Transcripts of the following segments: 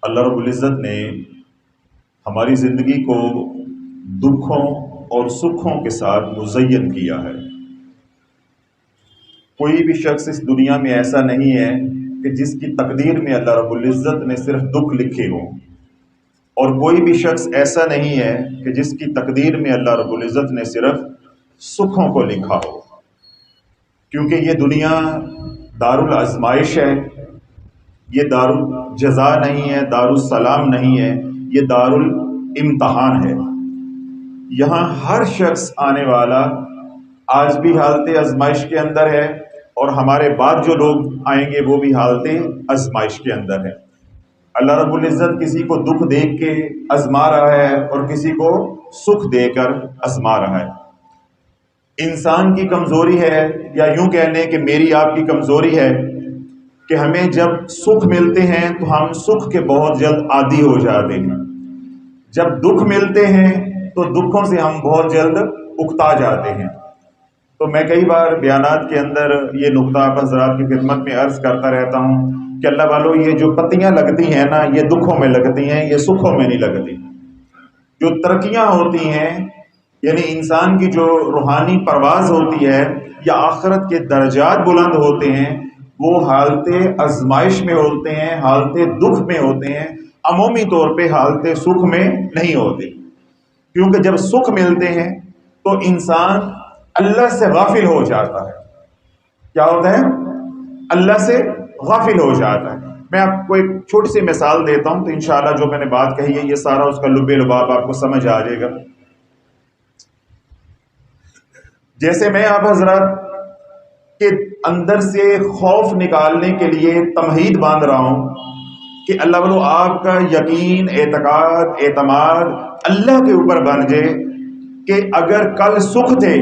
اللہ رب العزت نے ہماری زندگی کو دکھوں اور سکھوں کے ساتھ مزین کیا ہے۔ کوئی بھی شخص اس دنیا میں ایسا نہیں ہے کہ جس کی تقدیر میں اللہ رب العزت نے صرف دکھ لکھے ہوں، اور کوئی بھی شخص ایسا نہیں ہے کہ جس کی تقدیر میں اللہ رب العزت نے صرف سکھوں کو لکھا ہو، کیونکہ یہ دنیا دارالآزمائش ہے، یہ دارالجزا نہیں ہے، دارالسلام نہیں ہے، یہ دارالامتحان ہے۔ یہاں ہر شخص آنے والا آج بھی حالت آزمائش کے اندر ہے، اور ہمارے بعد جو لوگ آئیں گے وہ بھی حالت آزمائش کے اندر ہے۔ اللہ رب العزت کسی کو دکھ دیکھ کے آزما رہا ہے اور کسی کو سکھ دے کر آزما رہا ہے۔ انسان کی کمزوری ہے، یا یوں کہہ لیں کہ میری آپ کی کمزوری ہے کہ ہمیں جب سکھ ملتے ہیں تو ہم سکھ کے بہت جلد عادی ہو جاتے ہیں، جب دکھ ملتے ہیں تو دکھوں سے ہم بہت جلد اکتا جاتے ہیں۔ تو میں کئی بار بیانات کے اندر یہ نقطہ آپ حضرات کی خدمت میں عرض کرتا رہتا ہوں کہ اللہ والو، یہ جو پتیاں لگتی ہیں نا، یہ دکھوں میں لگتی ہیں، یہ سکھوں میں نہیں لگتی۔ جو ترقیاں ہوتی ہیں، یعنی انسان کی جو روحانی پرواز ہوتی ہے یا آخرت کے درجات بلند ہوتے ہیں، وہ حالت آزمائش میں ہوتے ہیں، حالت دکھ میں ہوتے ہیں، عمومی طور پہ حالت سکھ میں نہیں ہوتے۔ کیونکہ جب سکھ ملتے ہیں تو انسان اللہ سے غافل ہو جاتا ہے۔ کیا ہوتا ہے؟ اللہ سے غافل ہو جاتا ہے۔ میں آپ کو ایک چھوٹی سی مثال دیتا ہوں تو انشاءاللہ جو میں نے بات کہی ہے یہ سارا اس کا لب لباب آپ کو سمجھ آ جائے گا۔ جیسے میں آپ حضرات کے اندر سے خوف نکالنے کے لیے تمہید باندھ رہا ہوں کہ اللہ والو آپ کا یقین، اعتقاد، اعتماد اللہ کے اوپر بن جائے کہ اگر کل سکھ تھے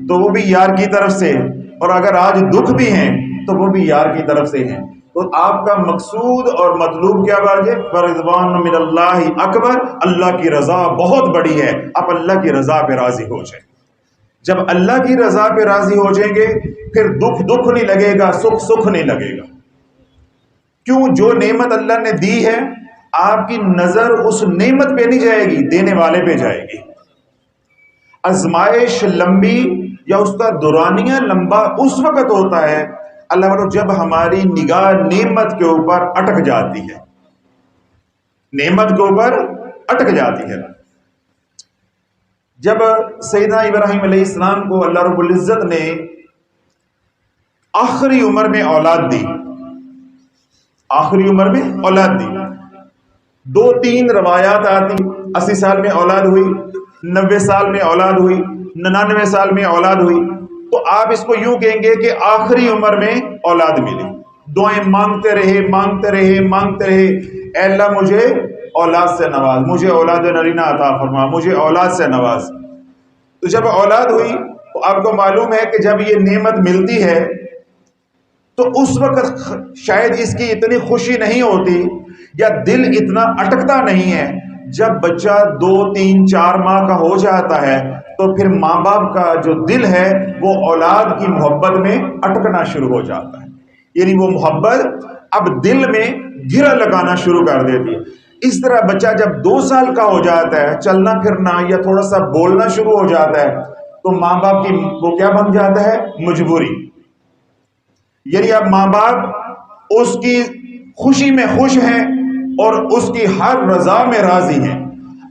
تو وہ بھی یار کی طرف سے، اور اگر آج دکھ بھی ہیں تو وہ بھی یار کی طرف سے ہیں۔ تو آپ کا مقصود اور مطلوب کیا بن جائے؟ فرضوان من اللہ اکبر، اللہ کی رضا بہت بڑی ہے، آپ اللہ کی رضا پہ راضی ہو جائیں۔ جب اللہ کی رضا پہ راضی ہو جائیں گے پھر دکھ دکھ نہیں لگے گا، سکھ سکھ نہیں لگے گا۔ کیوں؟ جو نعمت اللہ نے دی ہے آپ کی نظر اس نعمت پہ نہیں جائے گی، دینے والے پہ جائے گی۔ آزمائش لمبی یا اس کا دورانیہ لمبا اس وقت ہوتا ہے اللہ والو جب ہماری نگاہ نعمت کے اوپر اٹک جاتی ہے، نعمت کے اوپر اٹک جاتی ہے۔ جب سیدنا ابراہیم علیہ السلام کو اللہ رب العزت نے آخری عمر میں اولاد دی، آخری عمر میں اولاد دی، 2-3 روایات آتی، 80 سال میں اولاد ہوئی، 90 سال میں اولاد ہوئی، 99 سال میں اولاد ہوئی، تو آپ اس کو یوں کہیں گے کہ آخری عمر میں اولاد ملی۔ دعائیں مانگتے رہے مانگتے رہے مانگتے رہے، اے اللہ مجھے اولاد سے نواز، مجھے اولاد نرینہ عطا فرما، مجھے اولاد سے نواز۔ تو جب اولاد ہوئی تو آپ کو معلوم ہے کہ جب یہ نعمت ملتی ہے تو اس وقت شاید اس کی اتنی خوشی نہیں ہوتی یا دل اتنا اٹکتا نہیں ہے۔ جب بچہ 2-3-4 ماہ کا ہو جاتا ہے تو پھر ماں باپ کا جو دل ہے وہ اولاد کی محبت میں اٹکنا شروع ہو جاتا ہے، یعنی وہ محبت اب دل میں گرہ لگانا شروع کر دیتی ہے۔ اس طرح بچہ جب 2 سال کا ہو جاتا ہے، چلنا پھرنا یا تھوڑا سا بولنا شروع ہو جاتا ہے تو ماں باپ کی وہ کیا بن جاتا ہے؟ مجبوری۔ یعنی اب ماں باپ اس کی خوشی میں خوش ہیں اور اس کی ہر رضا میں راضی ہیں۔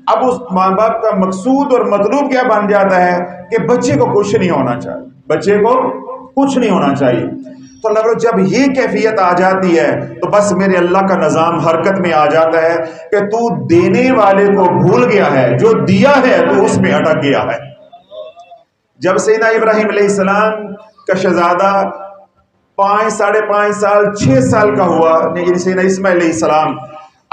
اب اس ماں باپ کا مقصود اور مطلوب کیا بن جاتا ہے کہ بچے کو کچھ نہیں ہونا چاہیے، بچے کو کچھ نہیں ہونا چاہیے۔ تو اللہ جب یہ کیفیت آ جاتی ہے تو بس میرے اللہ کا نظام حرکت میں آ جاتا ہے کہ تو دینے والے کو بھول گیا ہے، جو دیا ہے تو اس میں اٹک گیا ہے۔ جب سیدنا ابراہیم علیہ السلام کا شہزادہ 5-5.5 سال 6 سال کا ہوا، یعنی سیدنا اسماعیل علیہ السلام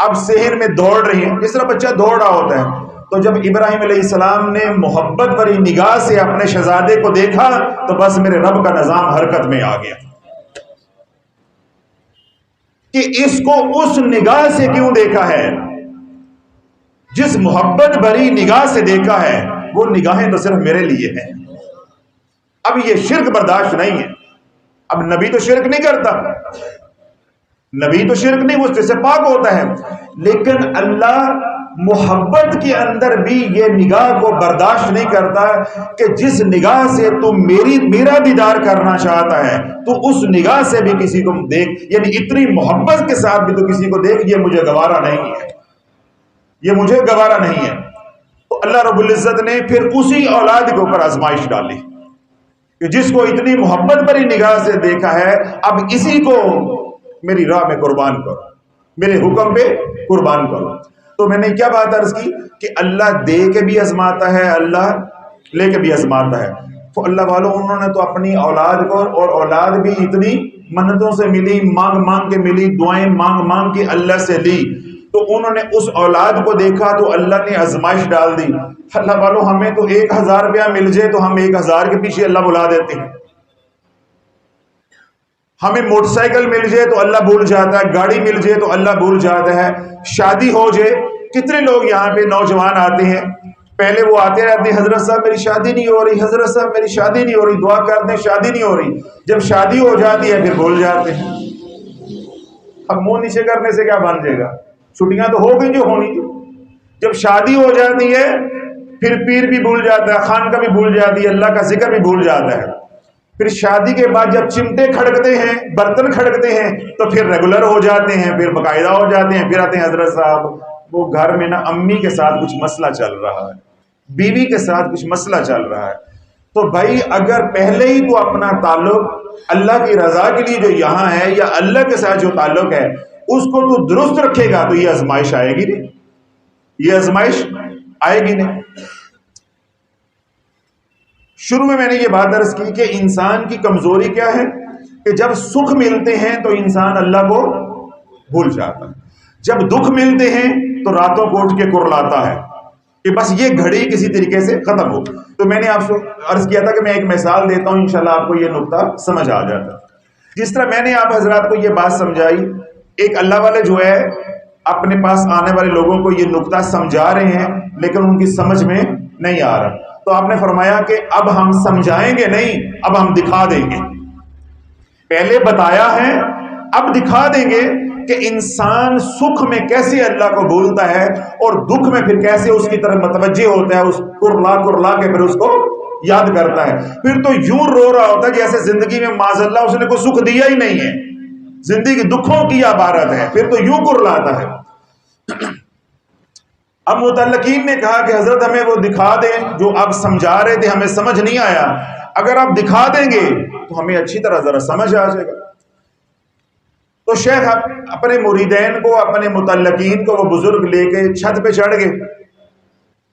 اب صحن میں دوڑ رہے ہیں، جس طرح بچہ دوڑ رہا ہوتا ہے، تو جب ابراہیم علیہ السلام نے محبت بھری نگاہ سے اپنے شہزادے کو دیکھا تو بس میرے رب کا نظام حرکت میں آ گیا کہ اس کو اس نگاہ سے کیوں دیکھا ہے، جس محبت بھری نگاہ سے دیکھا ہے وہ نگاہیں تو صرف میرے لیے ہیں۔ اب یہ شرک برداشت نہیں ہے، اب نبی تو شرک نہیں کرتا، نبی تو شرک نہیں، وہ سے پاک ہوتا ہے، لیکن اللہ محبت کے اندر بھی یہ نگاہ کو برداشت نہیں کرتا کہ جس نگاہ سے تو میرا دیدار کرنا چاہتا ہے تو اس نگاہ سے بھی کسی کو دیکھ، یعنی اتنی محبت کے ساتھ بھی تو کسی کو دیکھ، یہ مجھے گوارا نہیں ہے، یہ مجھے گوارا نہیں ہے۔ تو اللہ رب العزت نے پھر اسی اولاد کے اوپر آزمائش ڈالی کہ جس کو اتنی محبت بھری نگاہ سے دیکھا ہے، اب اسی کو میری راہ میں قربان کرو، میرے حکم پہ قربان کرو۔ تو میں نے کیا بات عرض کی کہ اللہ دے کے بھی آزماتا ہے، اللہ لے کے بھی آزماتا ہے۔ تو اللہ والوں انہوں نے تو اپنی اولاد کو، اور اولاد بھی اتنی منتوں سے ملی، مانگ مانگ کے ملی، دعائیں مانگ مانگ کے اللہ سے لی، تو انہوں نے اس اولاد کو دیکھا تو اللہ نے آزمائش ڈال دی۔ اللہ والوں ہمیں تو 1000 روپیہ مل جائے تو ہم 1000 کے پیچھے اللہ بلا دیتے ہیں، ہمیں موٹر سائیکل مل جائے تو اللہ بھول جاتا ہے، گاڑی مل جائے تو اللہ بھول جاتا ہے، شادی ہو جائے۔ کتنے لوگ یہاں پہ نوجوان آتے ہیں، پہلے وہ آتے رہتے ہیں، حضرت صاحب میری شادی نہیں ہو رہی، حضرت صاحب میری شادی نہیں ہو رہی، دعا کرتے ہیں شادی نہیں ہو رہی، جب شادی ہو جاتی ہے پھر بھول جاتے ہیں۔ اب منہ نیچے کرنے سے کیا بن جائے گا، چھٹیاں تو ہو گئی جو ہونی تھی، جب شادی ہو جاتی ہے پھر پیر بھی بھول جاتا ہے، خان کا بھی بھول جاتی ہے، اللہ کا ذکر بھی بھول جاتا ہے۔ پھر شادی کے بعد جب چمٹے کھڑکتے ہیں، برتن کھڑکتے ہیں تو پھر ریگولر ہو جاتے ہیں، پھر باقاعدہ ہو جاتے ہیں، پھر آتے ہیں حضرت صاحب وہ گھر میں نا امی کے ساتھ کچھ مسئلہ چل رہا ہے، بیوی کے ساتھ کچھ مسئلہ چل رہا ہے۔ تو بھائی اگر پہلے ہی تو اپنا تعلق اللہ کی رضا کے لیے جو یہاں ہے یا اللہ کے ساتھ جو تعلق ہے اس کو تو درست رکھے گا تو یہ آزمائش آئے گی نہیں، یہ آزمائش آئے گی نہیں۔ شروع میں نے یہ بات عرض کی کہ انسان کی کمزوری کیا ہے کہ جب سکھ ملتے ہیں تو انسان اللہ کو بھول جاتا ہے، جب دکھ ملتے ہیں تو راتوں کو اٹھ کے کرلاتا ہے کہ بس یہ گھڑی کسی طریقے سے ختم ہو۔ تو میں نے آپ سے عرض کیا تھا کہ میں ایک مثال دیتا ہوں، انشاءاللہ آپ کو یہ نقطہ سمجھ آ جاتا۔ جس طرح میں نے آپ حضرات کو یہ بات سمجھائی، ایک اللہ والے جو ہے اپنے پاس آنے والے لوگوں کو یہ نقطہ سمجھا رہے ہیں لیکن ان کی سمجھ میں نہیں آ رہا، تو آپ نے فرمایا کہ اب ہم سمجھائیں گے نہیں، اب ہم دکھا دیں گے۔ پہلے بتایا ہے، اب دکھا دیں گے کہ انسان سکھ میں کیسے اللہ کو بھولتا ہے اور دکھ میں پھر کیسے اس کی طرف متوجہ ہوتا ہے، اس کرلا کے پھر اس کو یاد کرتا ہے۔ پھر تو یوں رو رہا ہوتا ہے جیسے زندگی میں معاذ اللہ اس نے کوئی سکھ دیا ہی نہیں ہے، زندگی دکھوں کی عبارت ہے، پھر تو یوں کرلاتا ہے۔ اب متعلقین نے کہا کہ حضرت ہمیں وہ دکھا دیں جو آپ سمجھا رہے تھے، ہمیں سمجھ نہیں آیا، اگر آپ دکھا دیں گے تو ہمیں اچھی طرح ذرا سمجھ آ جائے گا۔ تو شیخ اپنے مریدین کو، اپنے متعلقین کو وہ بزرگ لے کے چھت پہ چڑھ گئے۔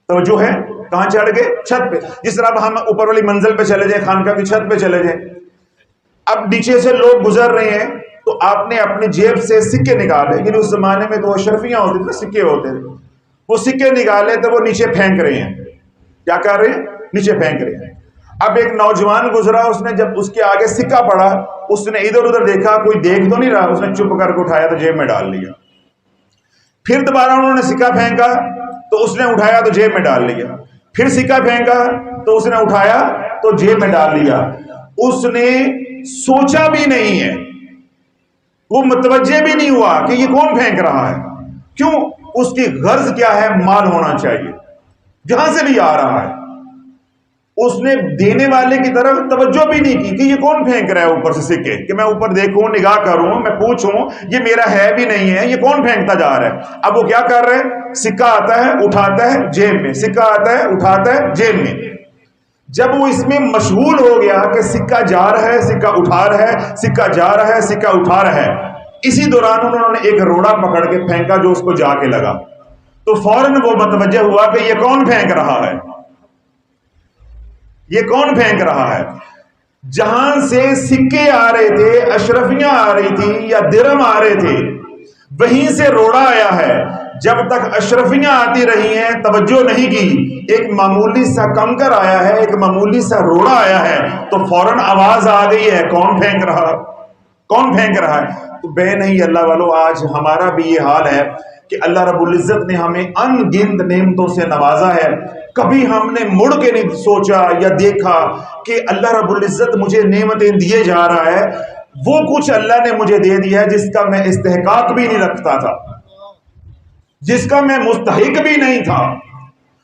توجہ ہے، کہاں چڑھ گئے؟ چھت پہ۔ جس طرح اب ہم اوپر والی منزل پہ چلے جائیں، خانقاہ کی چھت پہ چلے جائیں، اب نیچے سے لوگ گزر رہے ہیں تو آپ نے اپنی جیب سے سکے نکالے، یعنی اس زمانے میں تو اشرفیاں ہوتی تھیں، سکے ہوتے تھے، وہ سکے نکالے تو وہ نیچے پھینک رہے ہیں۔ کیا کر رہے ہیں؟ نیچے پھینک رہے ہیں۔ اب ایک نوجوان گزرا، اس نے جب اس کے آگے سکہ پڑا، اس نے ادھر ادھر دیکھا، کوئی دیکھ تو نہیں رہا، اس نے چپ کر کے اٹھایا تو جیب میں ڈال لیا۔ پھر دوبارہ انہوں نے سکہ پھینکا تو اس نے اٹھایا تو جیب میں ڈال لیا۔ پھر سکہ پھینکا تو اس نے اٹھایا تو جیب میں ڈال لیا۔ اس نے سوچا بھی نہیں ہے، وہ متوجہ بھی نہیں ہوا کہ یہ کون پھینک رہا ہے۔ کیوں؟ اس کی غرض کیا ہے؟ مال ہونا چاہیے، جہاں سے بھی آ رہا ہے۔ اس نے دینے والے کی طرف توجہ بھی نہیں کی کہ یہ کون پھینک رہا ہے اوپر سے سکے، کہ میں اوپر دیکھوں، نگاہ کروں، میں پوچھوں یہ میرا ہے بھی نہیں ہے، یہ کون پھینکتا جا رہا ہے۔ اب وہ کیا کر رہے ہیں؟ سکہ آتا ہے اٹھاتا ہے جیب میں، سکہ آتا ہے اٹھاتا ہے جیب میں۔ جب وہ اس میں مشغول ہو گیا کہ سکہ جا رہا ہے، سکہ اٹھا رہا ہے، سکہ جا رہا ہے، سکہ اٹھا رہا ہے، اسی دوران انہوں نے ایک روڑا پکڑ کے پھینکا جو اس کو جا کے لگا، تو فوراً وہ متوجہ ہوا کہ یہ کون پھینک رہا ہے، یہ کون پھینک رہا ہے۔ جہاں سے سکے آ رہے تھے، اشرفیاں آ رہی تھی یا درم آ رہے تھے، وہیں سے روڑا آیا ہے۔ جب تک اشرفیاں آتی رہی ہیں توجہ نہیں کی، ایک معمولی سا کنکر آیا ہے، ایک معمولی سا روڑا آیا ہے تو فوراً آواز آ گئی ہے کون پھینک رہا، کون پھینک رہا ہے۔ تو بے نہیں اللہ والو، آج ہمارا بھی یہ حال ہے کہ اللہ رب العزت نے ہمیں ان گنت نعمتوں سے نوازا ہے، کبھی ہم نے مڑ کے نہیں سوچا یا دیکھا کہ اللہ رب العزت مجھے نعمتیں دیے جا رہا ہے، وہ کچھ اللہ نے مجھے دے دیا ہے جس کا میں استحقاق بھی نہیں رکھتا تھا، جس کا میں مستحق بھی نہیں تھا،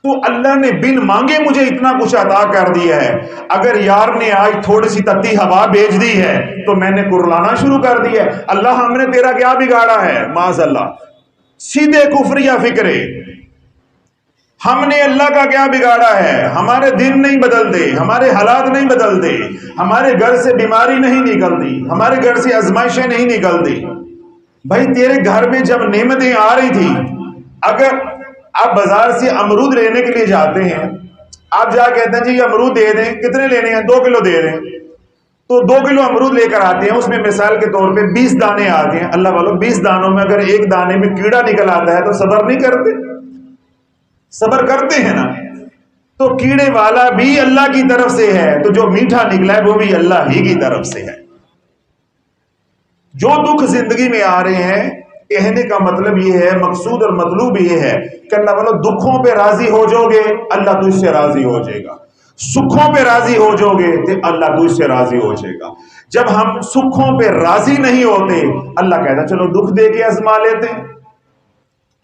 تو اللہ نے بن مانگے مجھے اتنا کچھ عطا کر دیا ہے۔ اگر یار نے آج تھوڑی سی تتی ہوا بھیج دی ہے تو میں نے کرلانا شروع کر دیا ہے، اللہ ہم نے تیرا کیا بگاڑا ہے؟ معاذ اللہ، سیدھے کفریہ فکرے، ہم نے اللہ کا کیا بگاڑا ہے؟ ہمارے دن نہیں بدلتے، ہمارے حالات نہیں بدلتے، ہمارے گھر سے بیماری نہیں نکلتی، ہمارے گھر سے آزمائشیں نہیں نکلتی۔ بھائی تیرے گھر میں جب نعمتیں آ رہی تھی، اگر آپ بازار سے امرود لینے کے لیے جاتے ہیں، آپ جا کہتے ہیں جی یہ امرود دے دیں، کتنے لینے ہیں؟ 2 کلو دے دیں، تو 2 کلو امرود لے کر آتے ہیں، اس میں مثال کے طور پہ 20 دانے آتے ہیں۔ اللہ والوں 20 دانوں میں اگر ایک دانے میں کیڑا نکل آتا ہے تو صبر نہیں کرتے؟ صبر کرتے ہیں نا؟ تو کیڑے والا بھی اللہ کی طرف سے ہے، تو جو میٹھا نکلا ہے وہ بھی اللہ ہی کی طرف سے ہے۔ جو دکھ زندگی میں آ رہے ہیں، کہنے کا مطلب یہ ہے، مقصود اور مطلوب یہ ہے کہ اللہ والو دکھوں پہ راضی ہو جاؤ گے اللہ تجھ سے راضی ہو جائے گا، سکھوں پہ راضی ہو جاؤ گے تو اللہ تجھ سے راضی ہو جائے گا۔ جب ہم سکھوں پہ راضی نہیں ہوتے، اللہ کہتا چلو دکھ دے کے آزما لیتے ہیں۔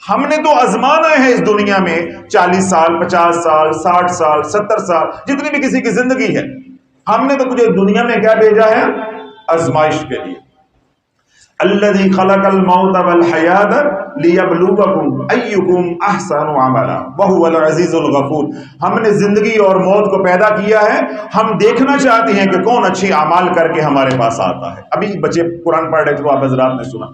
ہم نے تو آزمانا ہے اس دنیا میں 40 سال 50 سال 60 سال 70 سال جتنی بھی کسی کی زندگی ہے، ہم نے تو تجھے دنیا میں کیا بھیجا ہے؟ آزمائش کے لیے۔ الذی خلق الموت والحیات لیبلوکم ایکم احسن عملا وہو العزیز الغفور۔ ہم نے زندگی اور موت کو پیدا کیا ہے، ہم دیکھنا چاہتے ہیں کہ کون اچھے اعمال کر کے ہمارے پاس آتا ہے۔ ابھی بچے قرآن پڑھ رہے تھے، آپ حضرات نے سنا،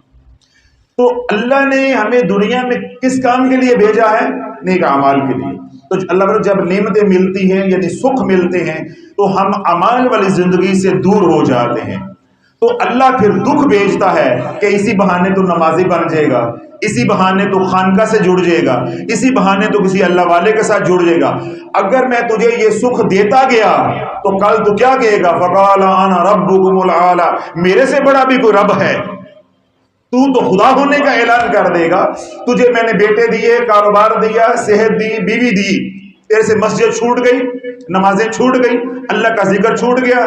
تو اللہ نے ہمیں دنیا میں کس کام کے لیے بھیجا ہے؟ نیک اعمال کے لیے۔ تو اللہ جب نعمتیں ملتی ہیں یعنی سکھ ملتے ہیں تو ہم اعمال والی زندگی سے دور ہو جاتے ہیں، تو اللہ پھر دکھ بھیجتا ہے کہ اسی بہانے تو نمازی بن جائے گا، اسی بہانے تو خانقاہ سے جڑ جائے گا، اسی بہانے تو کسی اللہ والے کے ساتھ جڑ جائے گا۔ اگر میں تجھے یہ سکھ دیتا گیا تو کل تو کیا کہے گا؟ فقال انا ربکم الاعلی، میرے سے بڑا بھی کوئی رب ہے؟ تو خدا ہونے کا اعلان کر دے گا۔ تجھے میں نے بیٹے دیے، کاروبار دیا، صحت دی، بیوی دی، تیرے سے مسجد چھوٹ گئی، نمازیں چھوٹ گئی، اللہ کا ذکر چھوٹ گیا،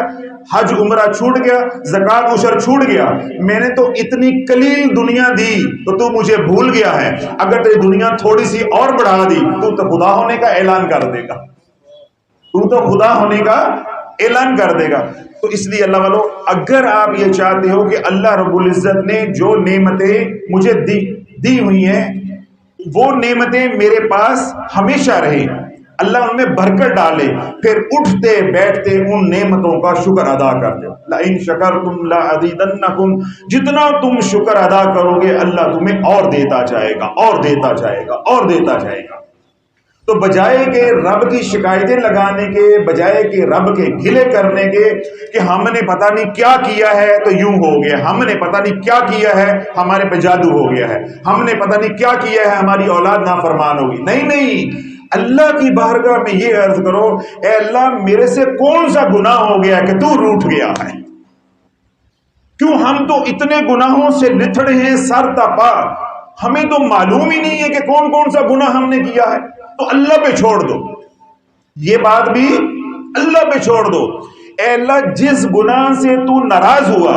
حج عمرہ چھوٹ گیا، زکوٰۃ عشر چھوٹ گیا، میں نے تو اتنی قلیل دنیا دی تو مجھے بھول گیا ہے۔ اگر تیری دنیا تھوڑی سی اور بڑھا دی تو خدا ہونے کا اعلان کر دے گا، تو خدا ہونے کا اعلان کر دے گا۔ تو اس لیے اللہ والو، اگر آپ یہ چاہتے ہو کہ اللہ رب العزت نے جو نعمتیں مجھے دی ہوئی ہیں وہ نعمتیں میرے پاس ہمیشہ رہے، اللہ ان میں برکت ڈالے، پھر اٹھتے بیٹھتے ان نعمتوں کا شکر ادا کر دو۔ لئن شکرتم لازیدنکم، جتنا تم شکر ادا کرو گے اللہ تمہیں اور دیتا جائے گا، اور دیتا جائے گا، اور دیتا جائے گا۔ تو بجائے کہ رب کی شکایتیں لگانے کے، بجائے کہ رب کے گلے کرنے کے کہ ہم نے پتہ نہیں کیا کیا ہے تو یوں ہو گیا، ہم نے پتہ نہیں کیا کیا ہے ہمارے پہ جادو ہو گیا ہے، ہم نے پتہ نہیں کیا کیا ہے ہماری اولاد نافرمان ہوگی، نہیں، اللہ کی بارگاہ میں یہ عرض کرو، اے اللہ میرے سے کون سا گناہ ہو گیا کہ تو روٹھ گیا ہے؟ کیوں ہم تو اتنے گناہوں سے لتھڑے ہیں سر تپا، ہمیں تو معلوم ہی نہیں ہے کہ کون کون سا گناہ ہم نے کیا ہے۔ تو اللہ پہ چھوڑ دو، یہ بات بھی اللہ پہ چھوڑ دو۔ اے اللہ جس گناہ سے تو ناراض ہوا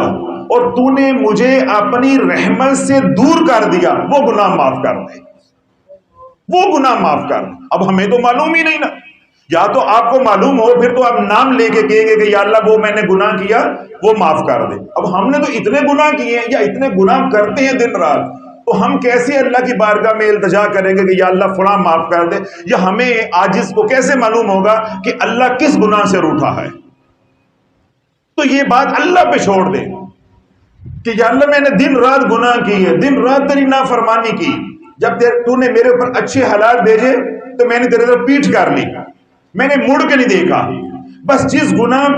اور تو نے مجھے اپنی رحمت سے دور کر دیا، وہ گناہ معاف کر دے، وہ گناہ معاف کر دے۔ اب ہمیں تو معلوم ہی نہیں نا، یا تو آپ کو معلوم ہو پھر تو آپ نام لے کے کہیں گے کہ یا اللہ وہ میں نے گناہ کیا وہ معاف کر دے۔ اب ہم نے تو اتنے گناہ کیے ہیں یا اتنے گناہ کرتے ہیں دن رات، تو ہم کیسے اللہ کی بارگاہ میں التجا کریں گے کہ یا اللہ فلاں معاف کر دے؟ یا ہمیں عاجز کو کیسے معلوم ہوگا کہ اللہ کس گناہ سے روٹھا ہے؟ تو یہ بات اللہ پہ چھوڑ دے کہ یا اللہ میں نے دن رات گناہ کی ہے، دن رات تیری نافرمانی کی، جب تو نے میرے اوپر اچھے حالات بھیجے تو میں نے تیرے طرف پیٹھ کر لی، میں نے مڑ کے نہیں دیکھا، بس جس گناہ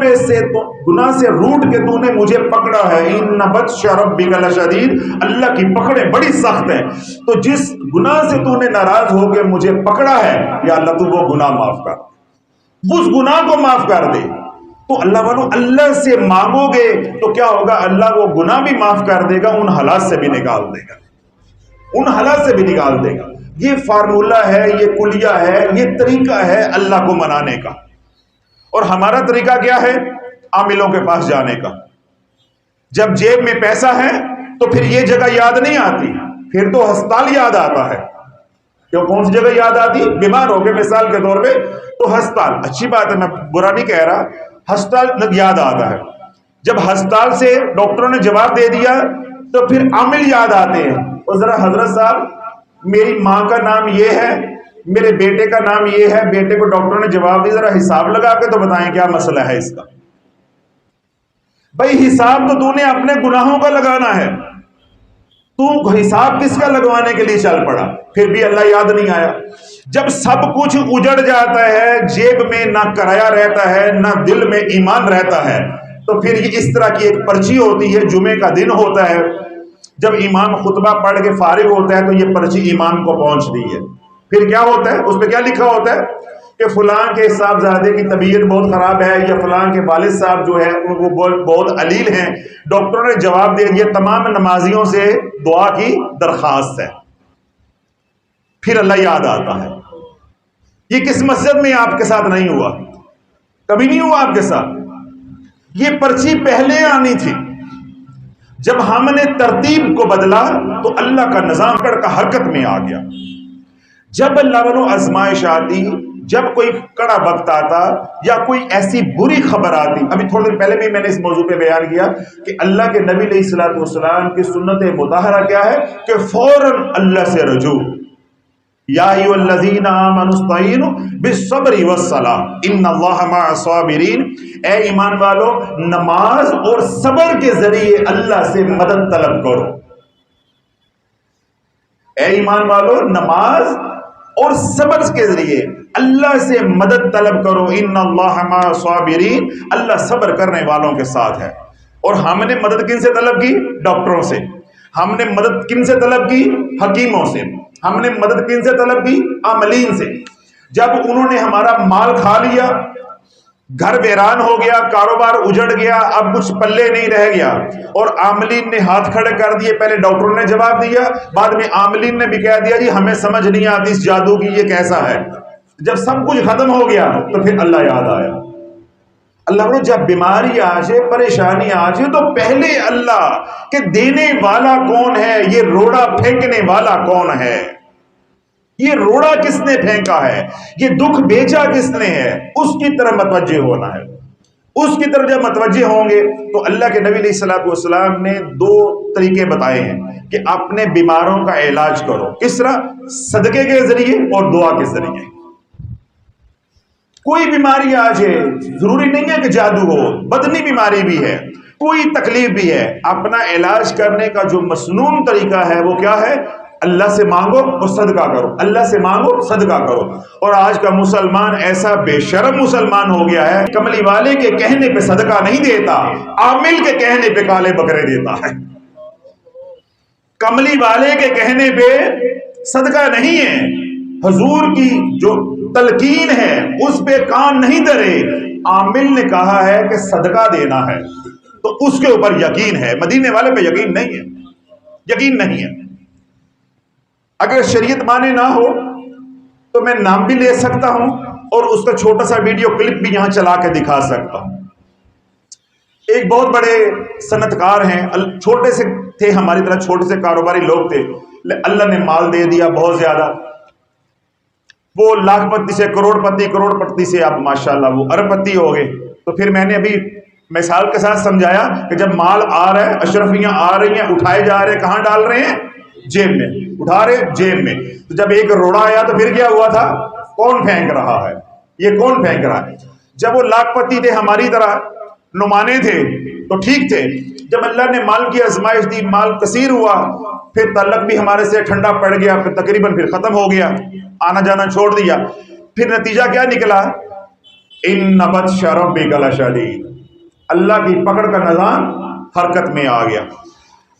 گناہ سے روٹ کے تو نے مجھے پکڑا ہے، ان بطش ربک لشدید، اللہ کی پکڑیں بڑی سخت ہیں، تو جس گناہ سے تو نے ناراض ہو کے مجھے پکڑا ہے یا اللہ تو وہ گناہ معاف کر، اس گناہ کو معاف کر دے۔ تو اللہ والو اللہ سے مانگو گے تو کیا ہوگا؟ اللہ وہ گناہ بھی معاف کر دے گا، ان حالات سے بھی نکال دے گا، ان حالات سے بھی نکال دے گا۔ یہ فارمولہ ہے، یہ کلیہ ہے، یہ طریقہ ہے اللہ کو منانے کا۔ اور ہمارا طریقہ کیا ہے؟ عاملوں کے پاس جانے کا، جب جیب میں پیسہ ہے تو پھر یہ جگہ یاد نہیں آتی، پھر تو ہسپتال یاد آتا ہے. کیوں؟ کون سی جگہ یاد آتی؟ بیمار ہو گئے مثال کے طور پہ تو ہسپتال. اچھی بات ہے، میں برا نہیں کہہ رہا، ہسپتال یاد آتا ہے. جب ہسپتال سے ڈاکٹروں نے جواب دے دیا تو پھر عامل یاد آتے ہیں. اور ذرا حضرت صاحب میری ماں کا نام یہ ہے، میرے بیٹے کا نام یہ ہے، بیٹے کو ڈاکٹروں نے جواب دیا، ذرا حساب لگا کے تو بتائیں کیا مسئلہ ہے اس کا. بھائی حساب تو نے اپنے گناہوں کا لگانا ہے، تو حساب کس کا لگوانے کے لیے چل پڑا؟ پھر بھی اللہ یاد نہیں آیا. جب سب کچھ اجڑ جاتا ہے، جیب میں نہ کرایہ رہتا ہے نہ دل میں ایمان رہتا ہے، تو پھر یہ اس طرح کی ایک پرچی ہوتی ہے. جمعے کا دن ہوتا ہے، جب امام خطبہ پڑھ کے فارغ ہوتا ہے تو یہ پرچی امام کو پہنچتی ہے. پھر کیا ہوتا ہے؟ اس پہ کیا لکھا ہوتا ہے کہ فلاں کے صاحبزادے کی طبیعت بہت خراب ہے، یا فلاں کے والد صاحب جو ہے وہ بہت علیل ہیں، ڈاکٹروں نے جواب دے دیا. تمام نمازیوں سے دعا کی درخواست ہے. پھر اللہ یاد آتا ہے. یہ کس مسجد میں آپ کے ساتھ نہیں ہوا؟ کبھی نہیں ہوا آپ کے ساتھ. یہ پرچی پہلے آنی تھی. جب ہم نے ترتیب کو بدلا تو اللہ کا نظام کڑ کا حرکت میں آ گیا. جب اللہ والوں آزمائش آتی، جب کوئی کڑا وقت آتا یا کوئی ایسی بری خبر آتی، ابھی تھوڑی دیر پہلے بھی میں نے اس موضوع پہ بیان کیا کہ اللہ کے نبی علیہ الصلوۃ والسلام کی سنت مطہرہ کیا ہے کہ فوراً اللہ سے رجوع. یا ایھا الذین آمنوا استعینوا بالصبر والصلاۃ ان اللہ مع الصابرین. اے ایمان والو، نماز اور صبر کے ذریعے اللہ سے مدد طلب کرو. اے ایمان والو، نماز اور صبر کے ذریعے اللہ سے مدد طلب کرو. ان اللہ مع الصابرین، اللہ صبر کرنے والوں کے ساتھ ہے. اور ہم نے مدد کن سے طلب کی؟ ڈاکٹروں سے. ہم نے مدد کن سے طلب کی؟ حکیموں سے. ہم نے مدد کن سے طلب کی؟ عاملین سے. جب انہوں نے ہمارا مال کھا لیا، گھر ویران ہو گیا، کاروبار اجڑ گیا، اب کچھ پلے نہیں رہ گیا، اور عاملین نے ہاتھ کھڑے کر دیے. پہلے ڈاکٹروں نے جواب دیا، بعد میں عاملین نے بھی کہہ دیا جی ہمیں سمجھ نہیں آتی اس جادو کی یہ کیسا ہے. جب سب کچھ ختم ہو گیا تو پھر اللہ یاد آیا. اللہ نے جب بیماری آ جائے، پریشانی آ جائے، تو پہلے اللہ کہ دینے والا کون ہے، یہ روڑا پھینکنے والا کون ہے، یہ روڑا کس نے پھینکا ہے، یہ دکھ بیچا کس نے ہے، اس کی طرف متوجہ ہونا ہے. اس کی طرف جب متوجہ ہوں گے تو اللہ کے نبی علیہ الصلوۃ والسلام نے 2 طریقے بتائے ہیں کہ اپنے بیماروں کا علاج کرو. کس طرح؟ صدقے کے ذریعے اور دعا کے ذریعے. کوئی بیماری آ جائے، ضروری نہیں ہے کہ جادو ہو، بدنی بیماری بھی ہے، کوئی تکلیف بھی ہے، اپنا علاج کرنے کا جو مسنون طریقہ ہے وہ کیا ہے؟ اللہ سے مانگو اور صدقہ کرو. اللہ سے مانگو، صدقہ کرو. اور آج کا مسلمان ایسا بے شرم مسلمان ہو گیا ہے، کملی والے کے کہنے پہ صدقہ نہیں دیتا، عامل کے کہنے پہ کالے بکرے دیتا ہے. کملی والے کے کہنے پہ صدقہ نہیں ہے، حضور کی جو تلقین ہے اس پہ کان نہیں دھرے. عامل نے کہا ہے کہ صدقہ دینا ہے تو اس کے اوپر یقین ہے، مدینے والے پہ یقین نہیں ہے، یقین نہیں ہے. اگر شریعت مانے نہ ہو تو میں نام بھی لے سکتا ہوں اور اس کا چھوٹا سا ویڈیو کلپ بھی یہاں چلا کے دکھا سکتا ہوں. ایک بہت بڑے صنعت کار ہیں، چھوٹے سے تھے، ہماری طرح چھوٹے سے کاروباری لوگ تھے، اللہ نے مال دے دیا بہت زیادہ. وہ لاکھ پتی سے کروڑ پتی، کروڑ پتی سے اب ماشاءاللہ وہ ارب پتی ہو گئے. تو پھر میں نے ابھی مثال کے ساتھ سمجھایا کہ جب مال آ رہا ہے، اشرفیاں آ رہی ہیں، اٹھائے جا رہے ہیں، کہاں ڈال رہے ہیں؟ جیب میں. اٹھا رہے جیب میں. تو جب ایک روڑا آیا تو پھر کیا ہوا تھا؟ کون پھینک رہا ہے؟ یہ کون پھینک رہا ہے؟ جب وہ لاکھ پتی تھے، ہماری طرح نمانے تھے تو ٹھیک تھے. جب اللہ نے مال کی آزمائش دی، مال کثیر ہوا، پھر تعلق بھی ہمارے سے ٹھنڈا پڑ گیا، پھر تقریباً پھر ختم ہو گیا، آنا جانا چھوڑ دیا. پھر نتیجہ کیا نکلا؟ ان بطش ربک لشدید، اللہ کی پکڑ کا نظام حرکت میں آ گیا.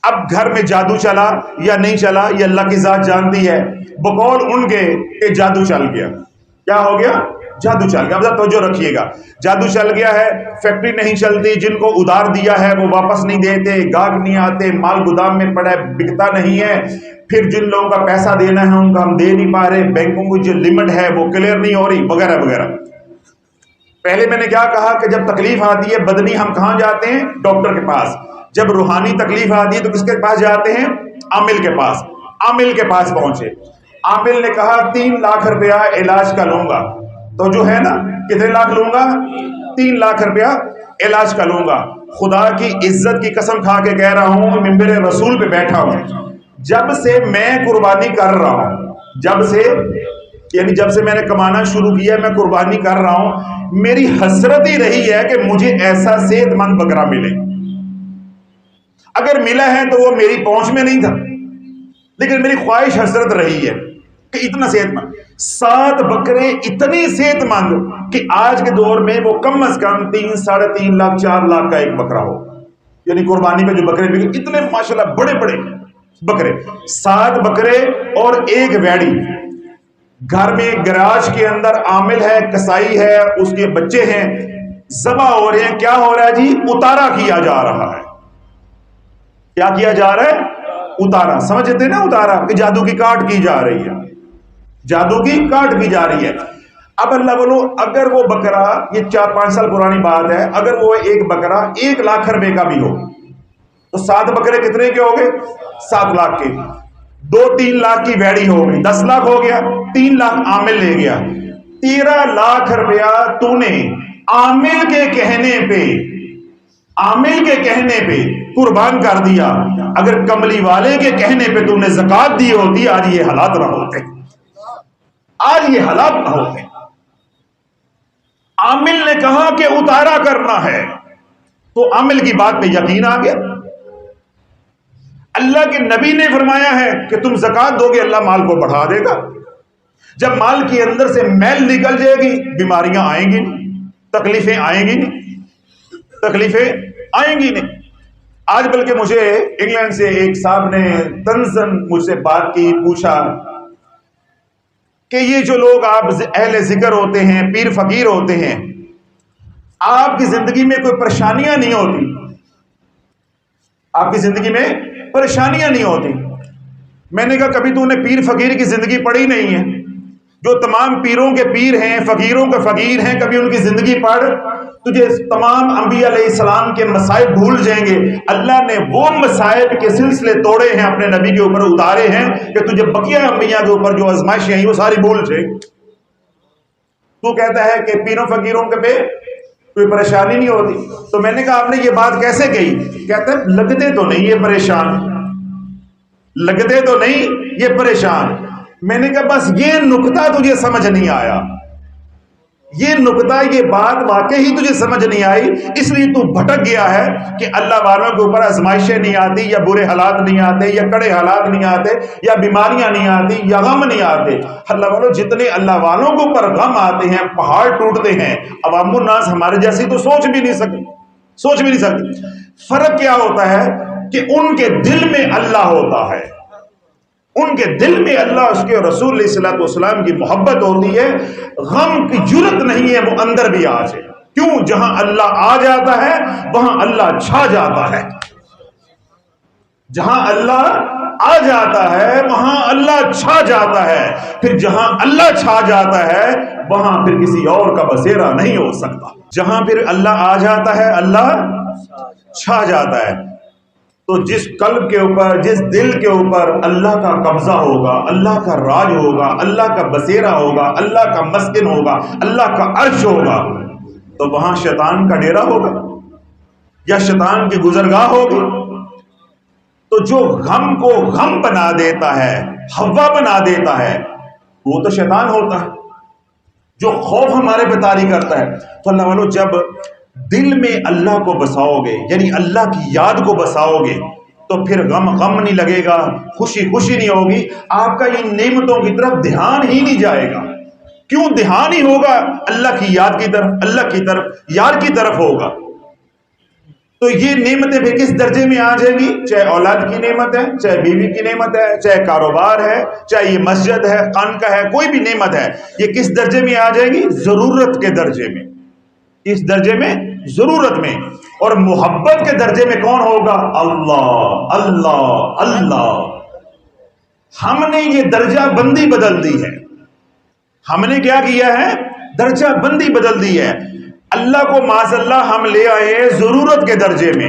اب گھر میں جادو چلا یا نہیں چلا یہ اللہ کی ذات جانتی ہے. بقول ان کے کہ جادو چل گیا. کیا ہو گیا؟ جادو چل گیا. اب ذرا توجہ رکھیے گا، جادو چل گیا ہے، فیکٹری نہیں چلتی، جن کو ادھار دیا ہے وہ واپس نہیں دیتے، گاہک نہیں آتے، مال گودام میں پڑا ہے بکتا نہیں ہے، پھر جن لوگوں کا پیسہ دینا ہے ان کا ہم دے نہیں پا رہے، بینکوں کی جو لمٹ ہے وہ کلیئر نہیں ہو رہی، وغیرہ وغیرہ. پہلے میں نے کیا کہا کہ جب تکلیف آتی ہے بدنی ہم کہاں جاتے ہیں؟ ڈاکٹر کے پاس. جب روحانی تکلیف آتی ہے تو کس کے پاس جاتے ہیں؟ عامل کے پاس. عامل کے پاس پہنچے. عامل نے کہا 3 لاکھ روپیہ علاج کا لوں گا. تو جو ہے نا کتنے لاکھ لوں گا؟ 3 لاکھ روپیہ علاج کا لوں گا. خدا کی عزت کی قسم کھا کے کہہ رہا ہوں، منبر رسول پہ بیٹھا ہوں، جب سے میں قربانی کر رہا ہوں، جب سے میں نے کمانا شروع کیا میں قربانی کر رہا ہوں، میری حسرت ہی رہی ہے کہ مجھے ایسا صحت مند بکرا ملے. اگر ملا ہے تو وہ میری پہنچ میں نہیں تھا، لیکن میری خواہش حسرت رہی ہے کہ اتنا صحت مند. 7 بکرے اتنی صحت مند کہ آج کے دور میں وہ کم از کم 3 ساڑھے 3 لاکھ 4 لاکھ کا ایک بکرا ہو. یعنی قربانی میں جو بکرے بھی اتنے ماشاءاللہ بڑے بڑے بکرے، 7 بکرے اور 1 ویڑی. گھر میں گراج کے اندر عامل ہے، کسائی ہے، اس کے بچے ہیں، ذبح ہو رہے ہیں. کیا ہو رہا ہے جی؟ اتارا کیا جا رہا ہے. کیا کیا جا رہا ہے؟ اتارا. سمجھتے ہیں نا اتارا کہ جادو کی کاٹ کی جا رہی ہے، جادو کی کاٹ کی جا رہی ہے. اب اللہ بولو اگر وہ بکرا، یہ 4-5 سال پرانی بات ہے، اگر وہ ایک بکرا 1 لاکھ روپے کا بھی ہو تو 7 بکرے کتنے کے ہو گئے؟ 7 لاکھ کے. 2-3 لاکھ کی ویڑی ہو گئی، 10 لاکھ ہو گیا. 3 لاکھ عامل لے گیا. 13 لاکھ روپیہ تو نے عامل کے کہنے پہ قربان کر دیا. اگر کملی والے کے کہنے پہ تو نے زکات دی ہوتی آج یہ حالات نہ ہوتے، آج یہ حالات نہ ہوتے. عامل نے کہا کہ اتارا کرنا ہے تو عامل کی بات پہ یقین آ گیا. اللہ کے نبی نے فرمایا ہے کہ تم زکات دو گے اللہ مال کو بڑھا دے گا. جب مال کے اندر سے میل نکل جائے گی بیماریاں آئیں گی نہیں، تکلیفیں آئیں گی نہیں، تکلیفیں آئیں گی نہیں. آج بلکہ مجھے انگلینڈ سے ایک صاحب نے تنزن مجھ سے بات کی، پوچھا کہ یہ جو لوگ آپ اہل ذکر ہوتے ہیں، پیر فقیر ہوتے ہیں، آپ کی زندگی میں کوئی پریشانیاں نہیں ہوتی؟ آپ کی زندگی میں پریشانیاں نہیں ہوتی؟ میں نے کہا کبھی تو نے پیر فقیر کی زندگی پڑھی نہیں ہے. جو تمام پیروں کے پیر ہیں، فقیروں کے فقیر ہیں، کبھی ان کی زندگی پڑھ، تجھے تمام انبیاء علیہ السلام کے مسائب بھول جائیں گے. اللہ نے وہ مسائب کے سلسلے توڑے ہیں، اپنے نبی کے اوپر اتارے ہیں کہ تجھے بقیہ انبیاء کے اوپر جو آزمائشیں ہیں وہ ساری بھول جائے. تو کہتا ہے کہ پیروں فقیروں کے پہ کوئی پریشانی نہیں ہوتی. تو میں نے کہا آپ نے یہ بات کیسے کہی؟ کہتا ہے لگتے تو نہیں یہ پریشان، لگتے تو نہیں یہ پریشان. میں نے کہا بس یہ نقطہ تجھے سمجھ نہیں آیا، یہ نقطہ، یہ بات واقعی تجھے سمجھ نہیں آئی، اس لیے تو بھٹک گیا ہے کہ اللہ والوں کے اوپر آزمائشیں نہیں آتی، یا برے حالات نہیں آتے، یا کڑے حالات نہیں آتے، یا بیماریاں نہیں آتی، یا غم نہیں آتے. اللہ والوں جتنے اللہ والوں کے اوپر غم آتے ہیں، پہاڑ ٹوٹتے ہیں، عوام الناس ہمارے جیسی تو سوچ بھی نہیں سکتے. فرق کیا ہوتا ہے کہ ان کے دل میں اللہ ہوتا ہے، ان کے دل میں اللہ، اس کے رسول علیہ الصلوۃ والسلام کی محبت ہوتی ہے. غم کی جرت نہیں ہے وہ اندر بھی آ جائے. کیوں؟ جہاں اللہ آ جاتا ہے وہاں اللہ چھا جاتا ہے. جہاں اللہ آ جاتا ہے وہاں اللہ چھا جاتا ہے. پھر جہاں اللہ چھا جاتا ہے وہاں پھر کسی اور کا بسیرا نہیں ہو سکتا. جہاں پھر اللہ آ جاتا ہے اللہ چھا جاتا ہے. تو جس قلب کے اوپر، جس دل کے اوپر اللہ کا قبضہ ہوگا، اللہ کا راج ہوگا، اللہ کا بسیرا ہوگا، اللہ کا مسکن ہوگا، اللہ کا عرش ہوگا، تو وہاں شیطان کا ڈیرا ہوگا یا شیطان کی گزرگاہ ہوگی. تو جو غم کو غم بنا دیتا ہے، ہوا بنا دیتا ہے، وہ تو شیطان ہوتا ہے. جو خوف ہمارے پہ طاری کرتا ہے. تو اللہ والو جب دل میں اللہ کو بساؤ گے، یعنی اللہ کی یاد کو بساؤ گے، تو پھر غم نہیں لگے گا، خوشی نہیں ہوگی. آپ کا ان نعمتوں کی طرف دھیان ہی نہیں جائے گا. کیوں دھیان ہی ہوگا؟ اللہ کی یاد کی طرف، اللہ کی طرف، یار کی طرف ہوگا. تو یہ نعمتیں بھی کس درجے میں آ جائیں گی؟ چاہے اولاد کی نعمت ہے، چاہے بیوی کی نعمت ہے، چاہے کاروبار ہے، چاہے یہ مسجد ہے، خانقاہ ہے، کوئی بھی نعمت ہے، یہ کس درجے میں آ جائے گی؟ ضرورت کے درجے میں. اس درجے میں، ضرورت میں. اور محبت کے درجے میں کون ہوگا؟ اللہ اللہ اللہ. ہم نے یہ درجہ بندی بدل دی ہے. ہم نے کیا کیا ہے؟ درجہ بندی بدل دی ہے. اللہ کو معاذ اللہ ہم لے آئے ضرورت کے درجے میں.